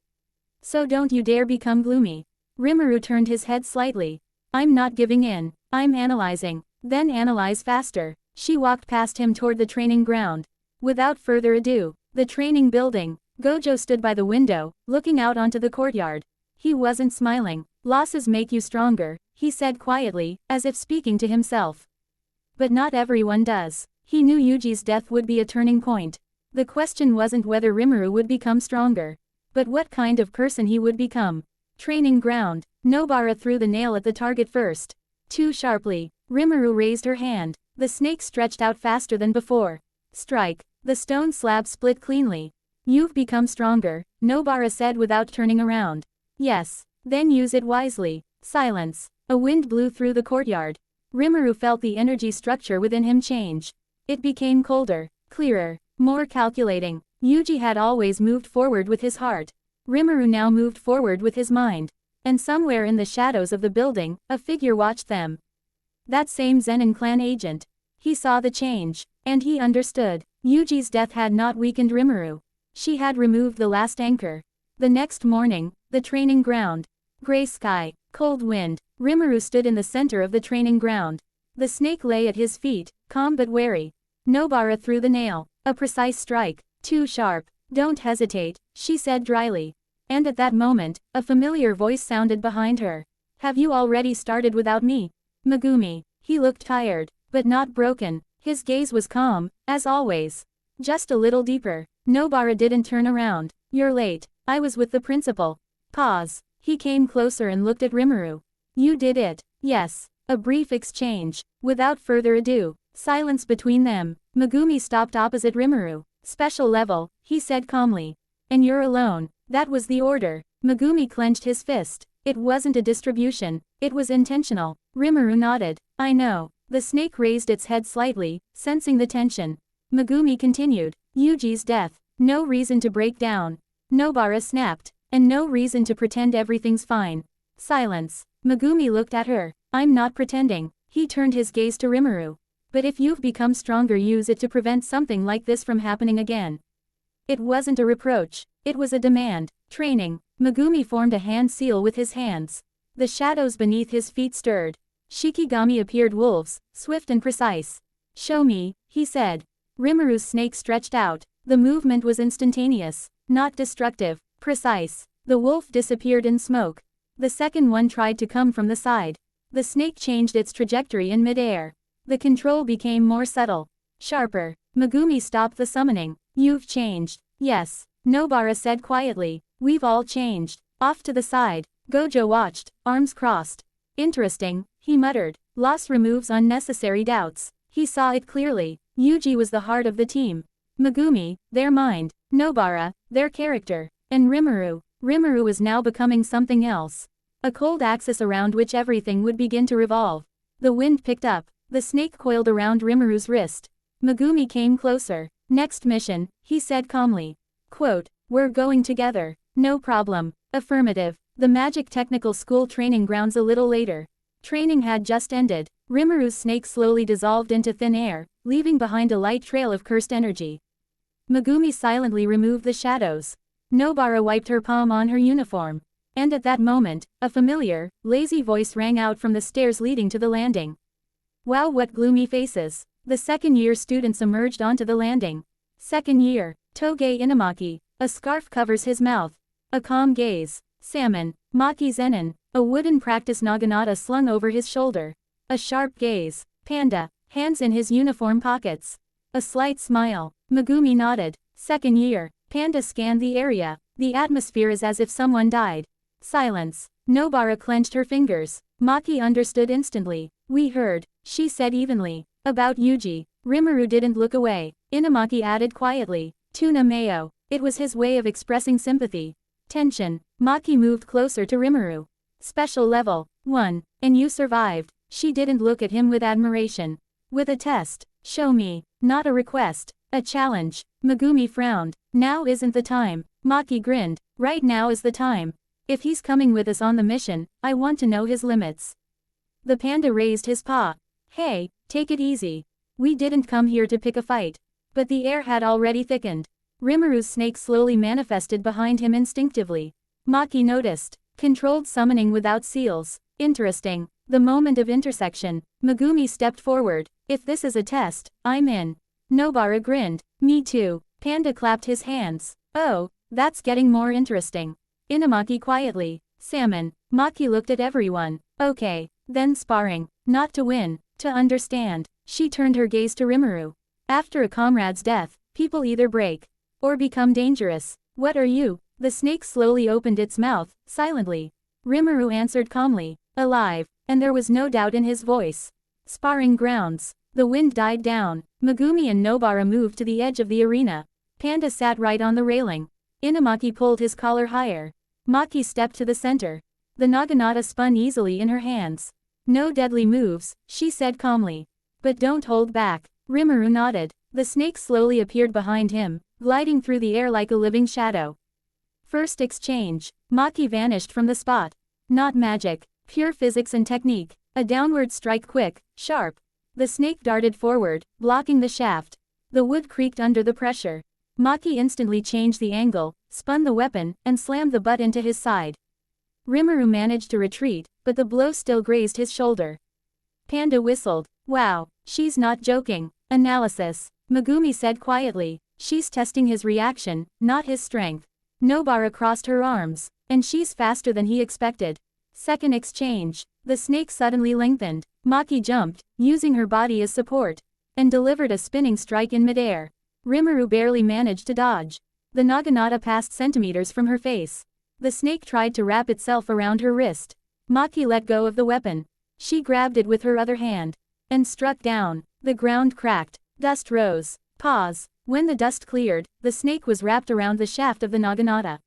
So don't you dare become gloomy. Rimuru turned his head slightly. I'm not giving in. I'm analyzing. Then analyze faster. She walked past him toward the training ground. Without further ado, the training building. Gojo stood by the window, looking out onto the courtyard. He wasn't smiling. Losses make you stronger, he said quietly, as if speaking to himself. But not everyone does. He knew Yuji's death would be a turning point. The question wasn't whether Rimuru would become stronger, but what kind of person he would become. Training ground. Nobara threw the nail at the target first. Too sharply. Rimuru raised her hand. The snake stretched out faster than before. Strike. The stone slab split cleanly. You've become stronger, Nobara said without turning around. Yes. Then use it wisely. Silence. A wind blew through the courtyard. Rimuru felt the energy structure within him change. It became colder, clearer, more calculating. Yuji had always moved forward with his heart. Rimuru now moved forward with his mind. And somewhere in the shadows of the building, a figure watched them. That same Zenin clan agent. He saw the change. And he understood. Yuji's death had not weakened Rimuru. She had removed the last anchor. The next morning, the training ground. Gray sky, cold wind. Rimuru stood in the center of the training ground. The snake lay at his feet, calm but wary. Nobara threw the nail. A precise strike. Too sharp. Don't hesitate, she said dryly. And at that moment, a familiar voice sounded behind her. Have you already started without me? Megumi. He looked tired, but not broken. His gaze was calm, as always. Just a little deeper. Nobara didn't turn around. You're late. I was with the principal. Pause. He came closer and looked at Rimuru. You did it. Yes. A brief exchange. Without further ado. Silence between them. Megumi stopped opposite Rimuru. Special level, he said calmly. And you're alone. That was the order. Megumi clenched his fist. It wasn't a distribution. It was intentional. Rimuru nodded. I know. The snake raised its head slightly, sensing the tension. Megumi continued. Yuji's death. No reason to break down. Nobara snapped. And no reason to pretend everything's fine. Silence. Megumi looked at her. I'm not pretending. He turned his gaze to Rimuru. But if you've become stronger, use it to prevent something like this from happening again. It wasn't a reproach. It was a demand. Training. Megumi formed a hand seal with his hands. The shadows beneath his feet stirred. Shikigami appeared wolves, swift and precise. Show me, he said. Rimuru's snake stretched out. The movement was instantaneous, not destructive, precise. The wolf disappeared in smoke. The second one tried to come from the side. The snake changed its trajectory in midair. The control became more subtle, sharper. Megumi stopped the summoning. You've changed. Yes, Nobara said quietly. We've all changed. Off to the side, Gojo watched, arms crossed. Interesting, he muttered. Loss removes unnecessary doubts. He saw it clearly. Yuji was the heart of the team. Megumi, their mind. Nobara, their character. And Rimuru was now becoming something else. A cold axis around which everything would begin to revolve. The wind picked up. The snake coiled around Rimuru's wrist. Megumi came closer. Next mission, he said calmly. Quote, we're going together. No problem. Affirmative. The Magic Technical School training grounds a little later. Training had just ended. Rimuru's snake slowly dissolved into thin air, leaving behind a light trail of cursed energy. Megumi silently removed the shadows. Nobara wiped her palm on her uniform. And at that moment, a familiar, lazy voice rang out from the stairs leading to the landing. Wow, what gloomy faces. The second-year students emerged onto the landing. Second year, Toge Inamaki. A scarf covers his mouth. A calm gaze. Salmon, Maki Zenin. A wooden practice naginata slung over his shoulder. A sharp gaze. Panda, hands in his uniform pockets. A slight smile. Megumi nodded. Second year. Panda scanned the area. The atmosphere is as if someone died. Silence. Nobara clenched her fingers. Maki understood instantly. We heard, she said evenly. About Yuji. Rimuru didn't look away. Inamaki added quietly. Tuna mayo. It was his way of expressing sympathy. Tension. Maki moved closer to Rimuru. Special level 1. And you survived. She didn't look at him with admiration. With a test. Show me. Not a request. A challenge. Megumi frowned. Now isn't the time. Maki grinned. Right now is the time. If he's coming with us on the mission, I want to know his limits. The panda raised his paw. Hey, take it easy. We didn't come here to pick a fight. But the air had already thickened. Rimuru's snake slowly manifested behind him instinctively. Maki noticed. Controlled summoning without seals. Interesting. The moment of intersection. Megumi stepped forward. If this is a test, I'm in. Nobara grinned. Me too. Panda clapped his hands. Oh, that's getting more interesting. Inamaki quietly. Salmon. Maki looked at everyone. Okay, then sparring. Not to win, to understand. She turned her gaze to Rimuru. After a comrade's death, people either break or become dangerous. What are you? The snake slowly opened its mouth, silently. Rimuru answered calmly. Alive, and there was no doubt in his voice. Sparring grounds. The wind died down. Megumi and Nobara moved to the edge of the arena. Panda sat right on the railing. Inamaki pulled his collar higher. Maki stepped to the center. The naginata spun easily in her hands. No deadly moves, she said calmly. But don't hold back. Rimuru nodded. The snake slowly appeared behind him, gliding through the air like a living shadow. First exchange. Maki vanished from the spot. Not magic, pure physics and technique. A downward strike quick, sharp. The snake darted forward, blocking the shaft. The wood creaked under the pressure. Maki instantly changed the angle, spun the weapon, and slammed the butt into his side. Rimuru managed to retreat, but the blow still grazed his shoulder. Panda whistled. Wow, she's not joking. Analysis. Megumi said quietly. She's testing his reaction, not his strength. Nobara crossed her arms. And she's faster than he expected. Second exchange. The snake suddenly lengthened. Maki jumped, using her body as support, and delivered a spinning strike in midair. Rimuru barely managed to dodge. The naginata passed centimeters from her face. The snake tried to wrap itself around her wrist. Maki let go of the weapon. She grabbed it with her other hand. And struck down. The ground cracked. Dust rose. Pause. When the dust cleared, the snake was wrapped around the shaft of the naginata.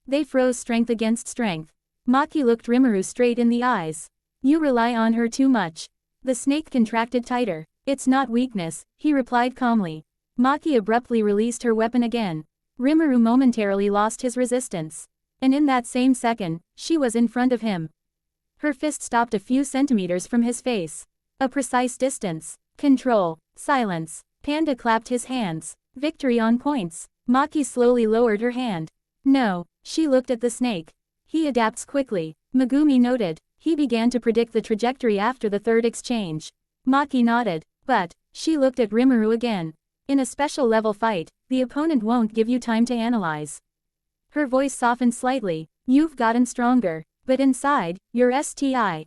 They froze strength against strength. Maki looked Rimuru straight in the eyes. You rely on her too much. The snake contracted tighter. It's not weakness, he replied calmly. Maki abruptly released her weapon again. Rimuru momentarily lost his resistance. And in that same second, she was in front of him. Her fist stopped a few centimeters from his face. A precise distance. Control. Silence. Panda clapped his hands. Victory on points. Maki slowly lowered her hand. No, she looked at the snake. He adapts quickly. Megumi noted. He began to predict the trajectory after the third exchange. Maki nodded. But, she looked at Rimuru again. In a special level fight, the opponent won't give you time to analyze. Her voice softened slightly. You've gotten stronger. But inside, you're still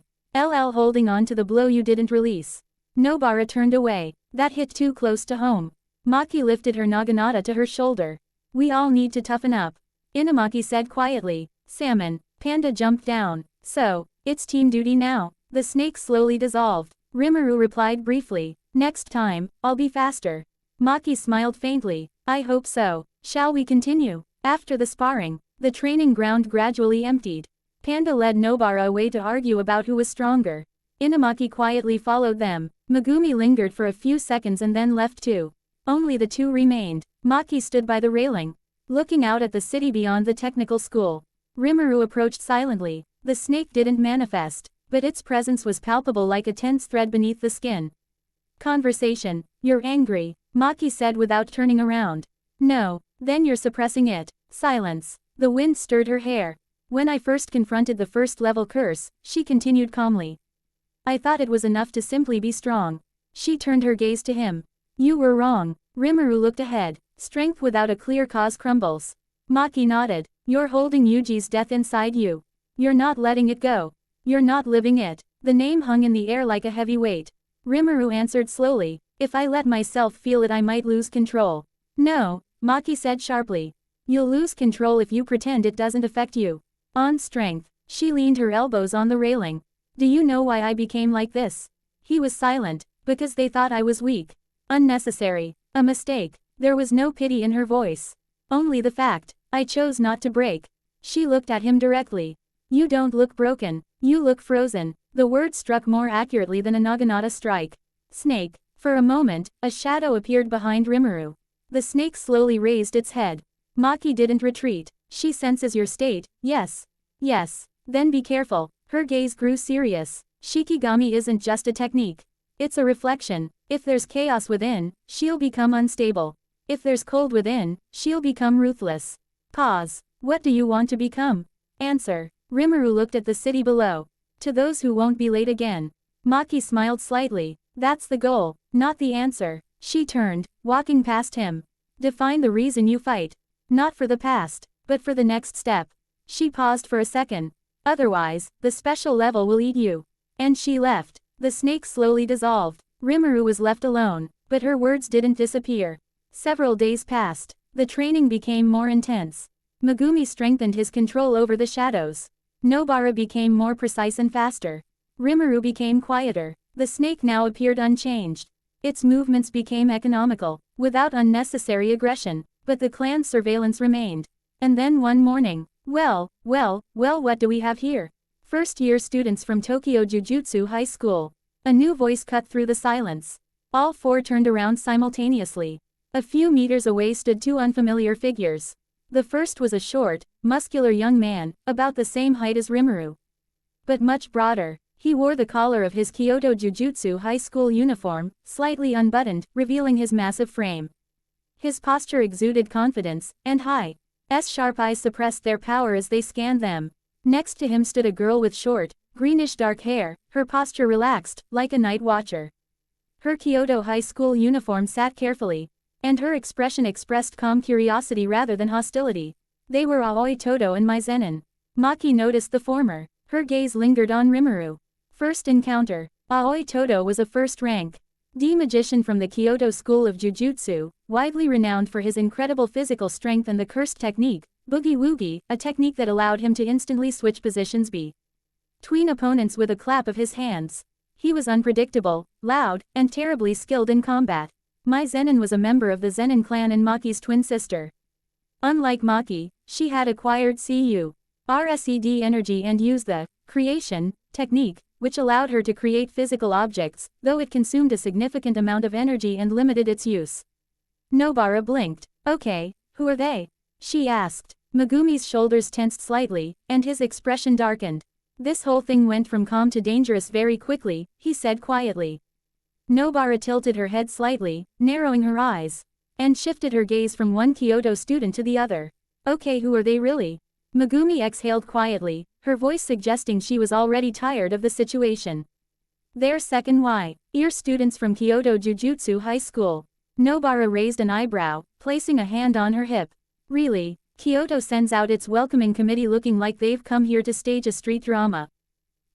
holding on to the blow you didn't release. Nobara turned away. That hit too close to home. Maki lifted her naginata to her shoulder. We all need to toughen up. Inamaki said quietly. Salmon. Panda jumped down. So, it's team duty now. The snake slowly dissolved. Rimuru replied briefly. Next time, I'll be faster. Maki smiled faintly. I hope so. Shall we continue? After the sparring, the training ground gradually emptied. Panda led Nobara away to argue about who was stronger. Inamaki quietly followed them. Megumi lingered for a few seconds and then left too. Only the two remained. Maki stood by the railing, looking out at the city beyond the technical school. Rimuru approached silently. The snake didn't manifest. but its presence was palpable like a tense thread beneath the skin. Conversation. You're angry, Maki said without turning around. No, then you're suppressing it. Silence. The wind stirred her hair. When I first confronted the first-level curse, she continued calmly, I thought it was enough to simply be strong. She turned her gaze to him. You were wrong. Rimuru looked ahead. Strength without a clear cause crumbles. Maki nodded. You're holding Yuji's death inside you. You're not letting it go. You're not living it. The name hung in the air like a heavy weight. Rimuru answered slowly. If I let myself feel it I might lose control. No, Maki said sharply. You'll lose control if you pretend it doesn't affect you. On strength. She leaned her elbows on the railing. Do you know why I became like this? He was silent. Because they thought I was weak. Unnecessary. A mistake. There was no pity in her voice. Only the fact. I chose not to break. She looked at him directly. You don't look broken. You look frozen. The word struck more accurately than a naginata strike. Snake. For a moment, a shadow appeared behind Rimuru. The snake slowly raised its head. Maki didn't retreat. She senses your state, yes. Yes. Then be careful. Her gaze grew serious. Shikigami isn't just a technique. It's a reflection. If there's chaos within, she'll become unstable. If there's cold within, she'll become ruthless. Pause. What do you want to become? Answer. Rimuru looked at the city below. To those who won't be late again. Maki smiled slightly. That's the goal, not the answer. She turned, walking past him. Define the reason you fight. Not for the past, but for the next step. She paused for a second. Otherwise, the special level will eat you. And she left. The snake slowly dissolved. Rimuru was left alone, but her words didn't disappear. Several days passed. The training became more intense. Megumi strengthened his control over the shadows. Nobara became more precise and faster. Rimuru became quieter. The snake now appeared unchanged. Its movements became economical, without unnecessary aggression, but the clan's surveillance remained. And then one morning, well, what do we have here? First-year students from Tokyo Jujutsu High School. A new voice cut through the silence. All four turned around simultaneously. A few meters away stood two unfamiliar figures. The first was a short, muscular young man, about the same height as Rimuru, but much broader. He wore the collar of his Kyoto Jujutsu High School uniform, slightly unbuttoned, revealing his massive frame. His posture exuded confidence, and his sharp eyes suppressed their power as they scanned them. Next to him stood a girl with short, greenish-dark hair, her posture relaxed, like a night watcher. Her Kyoto High School uniform sat carefully, and her expression expressed calm curiosity rather than hostility. They were Aoi Todo and Mai Zenin. Maki noticed the former. Her gaze lingered on Rimuru. First encounter. Aoi Todo was a first-rank D magician from the Kyoto School of Jujutsu, widely renowned for his incredible physical strength and the cursed technique, Boogie Woogie, a technique that allowed him to instantly switch positions between opponents with a clap of his hands. He was unpredictable, loud, and terribly skilled in combat. Mai Zenin was a member of the Zenin clan and Maki's twin sister. Unlike Maki, she had acquired RSED energy and used the creation technique, which allowed her to create physical objects, though it consumed a significant amount of energy and limited its use. Nobara blinked. Okay, who are they? She asked. Megumi's shoulders tensed slightly, and his expression darkened. This whole thing went from calm to dangerous very quickly, he said quietly. Nobara tilted her head slightly, narrowing her eyes, and shifted her gaze from one Kyoto student to the other. Okay, who are they really? Megumi exhaled quietly, her voice suggesting she was already tired of the situation. They're second year students from Kyoto Jujutsu High School. Nobara raised an eyebrow, placing a hand on her hip. Really? Kyoto sends out its welcoming committee looking like they've come here to stage a street drama.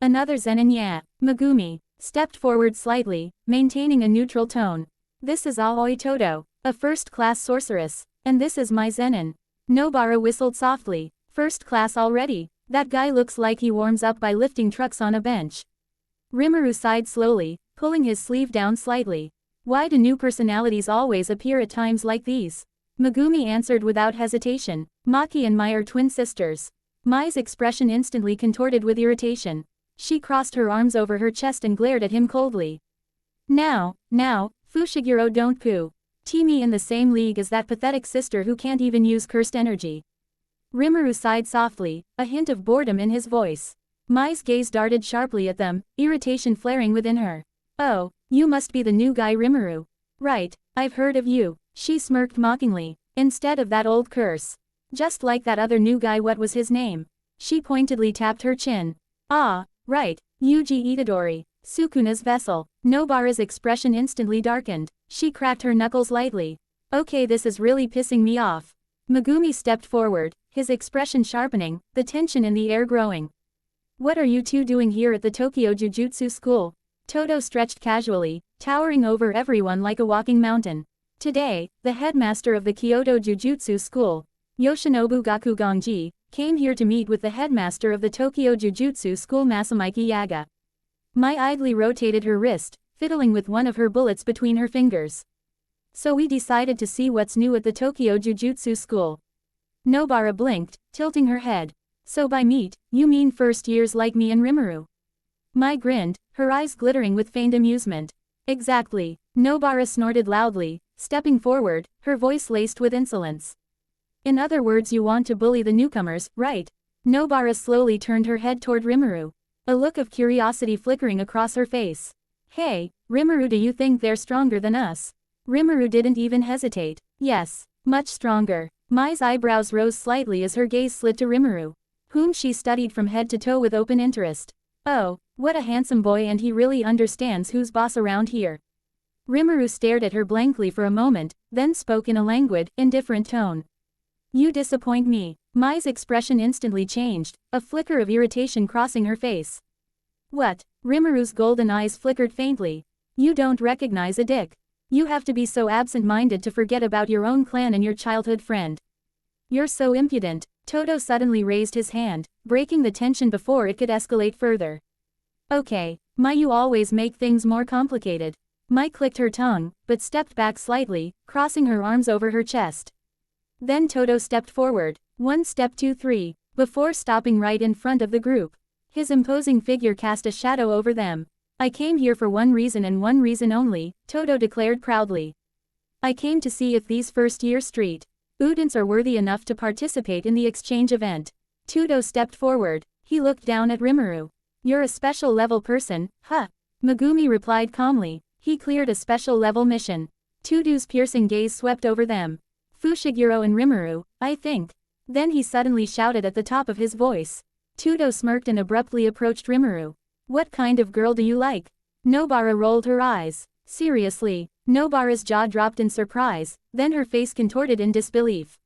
Another Zenin, yeah. Megumi stepped forward slightly, maintaining a neutral tone. This is Aoi Todo, a first-class sorceress, and this is Mai Zenin. Nobara whistled softly. First class already? That guy looks like he warms up by lifting trucks on a bench. Rimuru sighed slowly, pulling his sleeve down slightly. Why do new personalities always appear at times like these? Megumi answered without hesitation. Maki and Mai are twin sisters. Mai's expression instantly contorted with irritation. She crossed her arms over her chest and glared at him coldly. Now, Fushiguro don't poo. Me in the same league as that pathetic sister who can't even use cursed energy. Rimuru sighed softly, a hint of boredom in his voice. Mai's gaze darted sharply at them, irritation flaring within her. Oh, you must be the new guy Rimuru. Right, I've heard of you, she smirked mockingly, instead of that old curse. Just like that other new guy, what was his name? She pointedly tapped her chin. Ah, right, Yuji Itadori, Sukuna's vessel. Nobara's expression instantly darkened. She cracked her knuckles lightly. Okay, this is really pissing me off. Megumi stepped forward, his expression sharpening, the tension in the air growing. What are you two doing here at the Tokyo Jujutsu School? Todo stretched casually, towering over everyone like a walking mountain. Today, the headmaster of the Kyoto Jujutsu School, Yoshinobu Gakugongji, came here to meet with the headmaster of the Tokyo Jujutsu School Masamiki Yaga. Mai idly rotated her wrist, fiddling with one of her bullets between her fingers. So we decided to see what's new at the Tokyo Jujutsu School. Nobara blinked, tilting her head. So by meet, you mean first years like me and Rimuru? Mai grinned, her eyes glittering with feigned amusement. Exactly, Nobara snorted loudly, stepping forward, her voice laced with insolence. In other words, you want to bully the newcomers, right? Nobara slowly turned her head toward Rimuru, a look of curiosity flickering across her face. Hey, Rimuru, do you think they're stronger than us? Rimuru didn't even hesitate. Yes, much stronger. Mai's eyebrows rose slightly as her gaze slid to Rimuru, whom she studied from head to toe with open interest. Oh, what a handsome boy, and he really understands who's boss around here. Rimuru stared at her blankly for a moment, then spoke in a languid, indifferent tone. You disappoint me. Mai's expression instantly changed, a flicker of irritation crossing her face. What? Rimuru's golden eyes flickered faintly. You don't recognize a dick. You have to be so absent-minded to forget about your own clan and your childhood friend. You're so impudent. Todo suddenly raised his hand, breaking the tension before it could escalate further. Okay, Mai, you always make things more complicated. Mai clicked her tongue, but stepped back slightly, crossing her arms over her chest. Then Todo stepped forward, 1 step 2 3, before stopping right in front of the group. His imposing figure cast a shadow over them. I came here for one reason and one reason only, Todo declared proudly. I came to see if these first-year street students are worthy enough to participate in the exchange event. Todo stepped forward. He looked down at Rimuru. You're a special level person, huh? Megumi replied calmly. He cleared a special level mission. Todo's piercing gaze swept over them. Fushiguro and Rimuru, I think. Then he suddenly shouted at the top of his voice. Todo smirked and abruptly approached Rimuru. What kind of girl do you like? Nobara rolled her eyes. Seriously, Nobara's jaw dropped in surprise, then her face contorted in disbelief.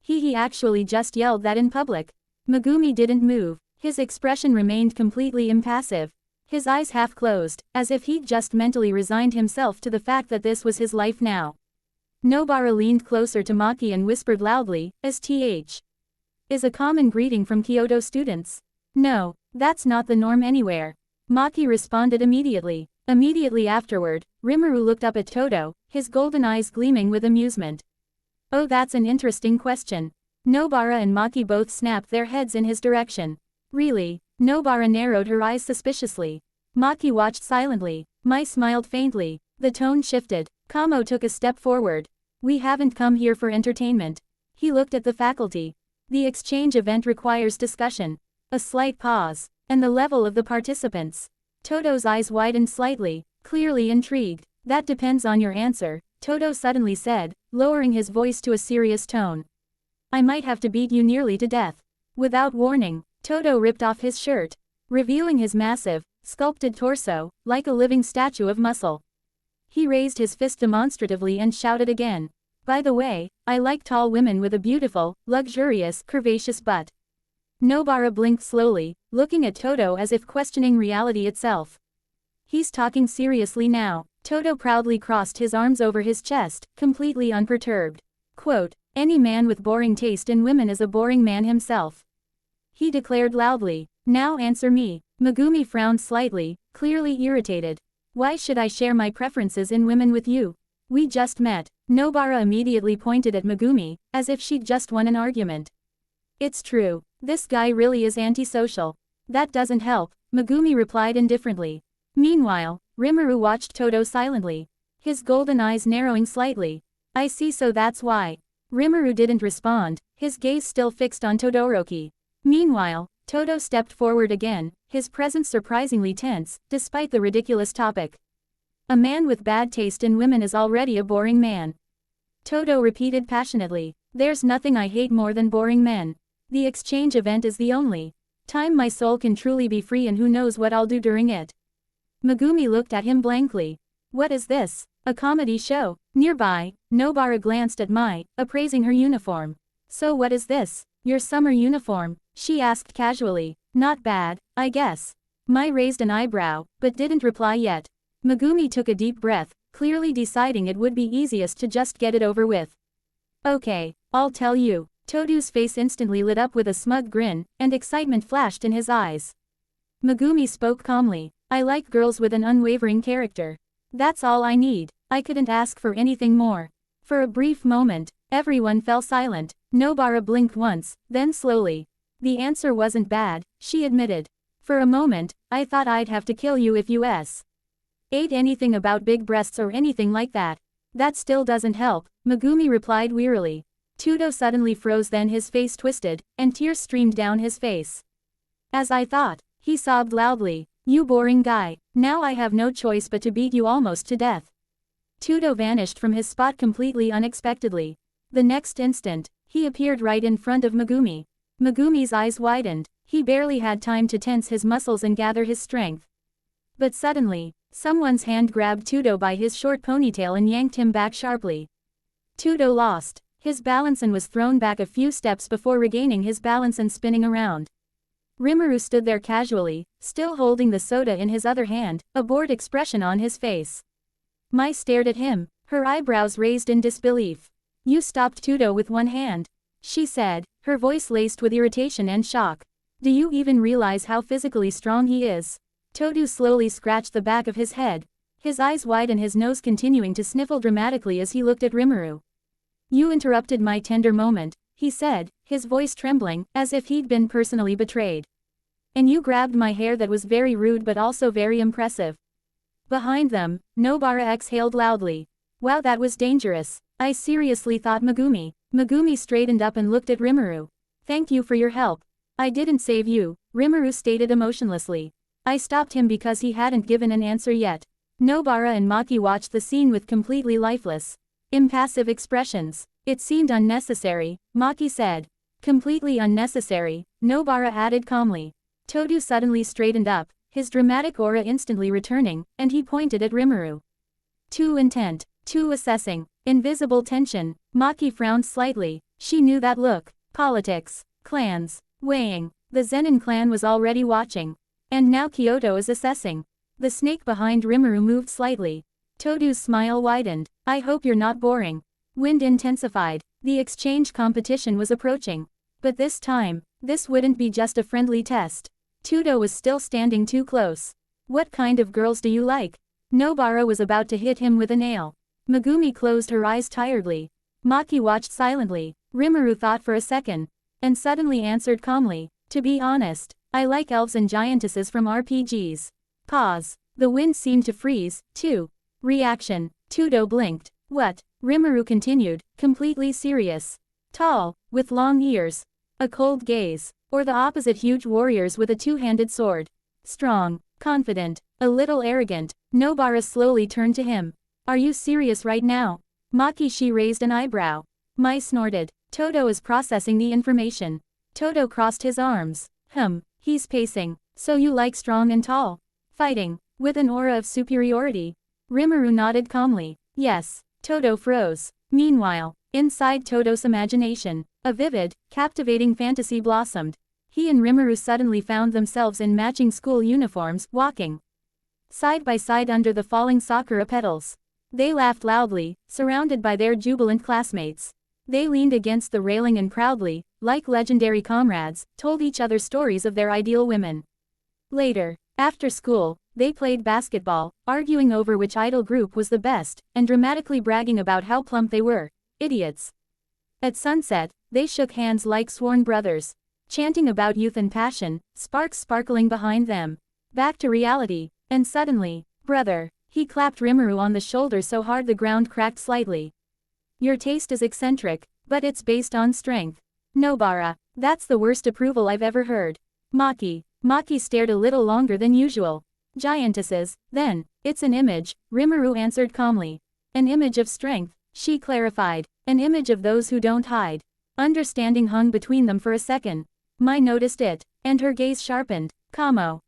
He actually just yelled that in public. Megumi didn't move, his expression remained completely impassive. His eyes half closed, as if he'd just mentally resigned himself to the fact that this was his life now. Nobara leaned closer to Maki and whispered loudly, "STH is a common greeting from Kyoto students. No, that's not the norm anywhere." Maki responded immediately. Immediately afterward, Rimuru looked up at Todo, his golden eyes gleaming with amusement. Oh, that's an interesting question. Nobara and Maki both snapped their heads in his direction. Really? Nobara narrowed her eyes suspiciously. Maki watched silently. Mai smiled faintly. The tone shifted. Kamo took a step forward. We haven't come here for entertainment. He looked at the faculty. The exchange event requires discussion. A slight pause. And the level of the participants. Todo's eyes widened slightly, clearly intrigued. That depends on your answer, Todo suddenly said, lowering his voice to a serious tone. I might have to beat you nearly to death. Without warning, Todo ripped off his shirt, revealing his massive, sculpted torso, like a living statue of muscle. He raised his fist demonstratively and shouted again. By the way, I like tall women with a beautiful, luxurious, curvaceous butt. Nobara blinked slowly, looking at Todo as if questioning reality itself. He's talking seriously now. Todo proudly crossed his arms over his chest, completely unperturbed. Quote, any man with boring taste in women is a boring man himself. He declared loudly. Now answer me. Megumi frowned slightly, clearly irritated. Why should I share my preferences in women with you? We just met. Nobara immediately pointed at Megumi, as if she'd just won an argument. It's true. This guy really is antisocial. That doesn't help, Megumi replied indifferently. Meanwhile, Rimuru watched Todo silently, his golden eyes narrowing slightly. I see, so that's why. Rimuru didn't respond, his gaze still fixed on Todoroki. Meanwhile, Todo stepped forward again, his presence surprisingly tense, despite the ridiculous topic. A man with bad taste in women is already a boring man. Todo repeated passionately, there's nothing I hate more than boring men. The exchange event is the only time my soul can truly be free, and who knows what I'll do during it. Megumi looked at him blankly. What is this? A comedy show? Nearby, Nobara glanced at Mai, appraising her uniform. So what is this? Your summer uniform? She asked casually. Not bad, I guess. Mai raised an eyebrow, but didn't reply yet. Megumi took a deep breath, clearly deciding it would be easiest to just get it over with. Okay, I'll tell you. Todo's face instantly lit up with a smug grin, and excitement flashed in his eyes. Megumi spoke calmly. I like girls with an unwavering character. That's all I need. I couldn't ask for anything more. For a brief moment, everyone fell silent. Nobara blinked once, then slowly. The answer wasn't bad, she admitted. For a moment, I thought I'd have to kill you if you ate anything about big breasts or anything like that. That still doesn't help, Megumi replied wearily. Todo suddenly froze, then his face twisted, and tears streamed down his face. As I thought, he sobbed loudly. You boring guy, now I have no choice but to beat you almost to death. Todo vanished from his spot completely unexpectedly. The next instant, he appeared right in front of Megumi. Megumi's eyes widened, he barely had time to tense his muscles and gather his strength. But suddenly, someone's hand grabbed Todo by his short ponytail and yanked him back sharply. Todo lost his balance and was thrown back a few steps before regaining his balance and spinning around. Rimuru stood there casually, still holding the soda in his other hand, a bored expression on his face. Mai stared at him, her eyebrows raised in disbelief. You stopped Todo with one hand, she said, her voice laced with irritation and shock. Do you even realize how physically strong he is? Todo slowly scratched the back of his head, his eyes wide and his nose continuing to sniffle dramatically as he looked at Rimuru. You interrupted my tender moment, he said, his voice trembling, as if he'd been personally betrayed. And you grabbed my hair. That was very rude but also very impressive. Behind them, Nobara exhaled loudly. Wow, that was dangerous. I seriously thought Megumi. Megumi straightened up and looked at Rimuru. Thank you for your help. I didn't save you, Rimuru stated emotionlessly. I stopped him because he hadn't given an answer yet. Nobara and Maki watched the scene with completely lifeless, impassive expressions. It seemed unnecessary, Maki said. Completely unnecessary, Nobara added calmly. Todo suddenly straightened up, his dramatic aura instantly returning, and he pointed at Rimuru. Too intent, too assessing, invisible tension. Maki frowned slightly, she knew that look. Politics, clans, weighing. The Zenin clan was already watching. And now Kyoto is assessing. The snake behind Rimuru moved slightly. Todo's smile widened. I hope you're not boring. Wind intensified. The exchange competition was approaching. But this time, this wouldn't be just a friendly test. Todo was still standing too close. What kind of girls do you like? Nobara was about to hit him with a nail. Megumi closed her eyes tiredly. Maki watched silently. Rimuru thought for a second, and suddenly answered calmly. To be honest, I like elves and giantesses from RPGs. Pause. The wind seemed to freeze, too. Reaction. Todo blinked. What? Rimuru continued, completely serious. Tall, with long ears. A cold gaze. Or the opposite, huge warriors with a two-handed sword. Strong, confident, a little arrogant. Nobara slowly turned to him. Are you serious right now? Maki, she raised an eyebrow. Mai snorted. Todo is processing the information. Todo crossed his arms. He's pacing. So you like strong and tall? Fighting, with an aura of superiority. Rimuru nodded calmly. Yes. Todo froze. Meanwhile, inside Todo's imagination, a vivid, captivating fantasy blossomed. He and Rimuru suddenly found themselves in matching school uniforms, walking side by side under the falling sakura petals. They laughed loudly, surrounded by their jubilant classmates. They leaned against the railing and proudly, like legendary comrades, told each other stories of their ideal women. Later, after school, they played basketball, arguing over which idol group was the best, and dramatically bragging about how plump they were. Idiots. At sunset, they shook hands like sworn brothers, chanting about youth and passion, sparks sparkling behind them. Back to reality, and suddenly, brother, he clapped Rimuru on the shoulder so hard the ground cracked slightly. Your taste is eccentric, but it's based on strength. Nobara, that's the worst approval I've ever heard. Maki stared a little longer than usual. Giantesses, then. It's an image, Rimuru answered calmly. An image of strength, she clarified. An image of those who don't hide. Understanding hung between them for a second. Mai noticed it, and her gaze sharpened. Kamo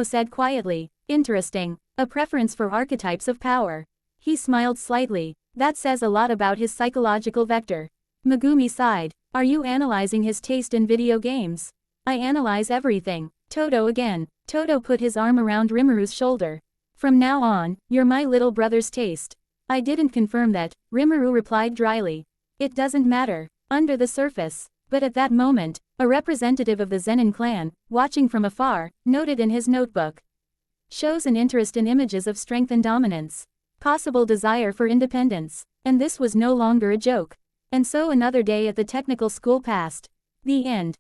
said quietly. Interesting. A preference for archetypes of power. He smiled slightly. That says a lot about his psychological vector. Megumi sighed. Are you analyzing his taste in video games? I analyze everything. Toto again. Toto put his arm around Rimuru's shoulder. From now on, you're my little brother's taste. I didn't confirm that, Rimuru replied dryly. It doesn't matter. Under the surface. But at that moment, a representative of the Zenin clan, watching from afar, noted in his notebook. Shows an interest in images of strength and dominance. Possible desire for independence. And this was no longer a joke. And so another day at the technical school passed. The end.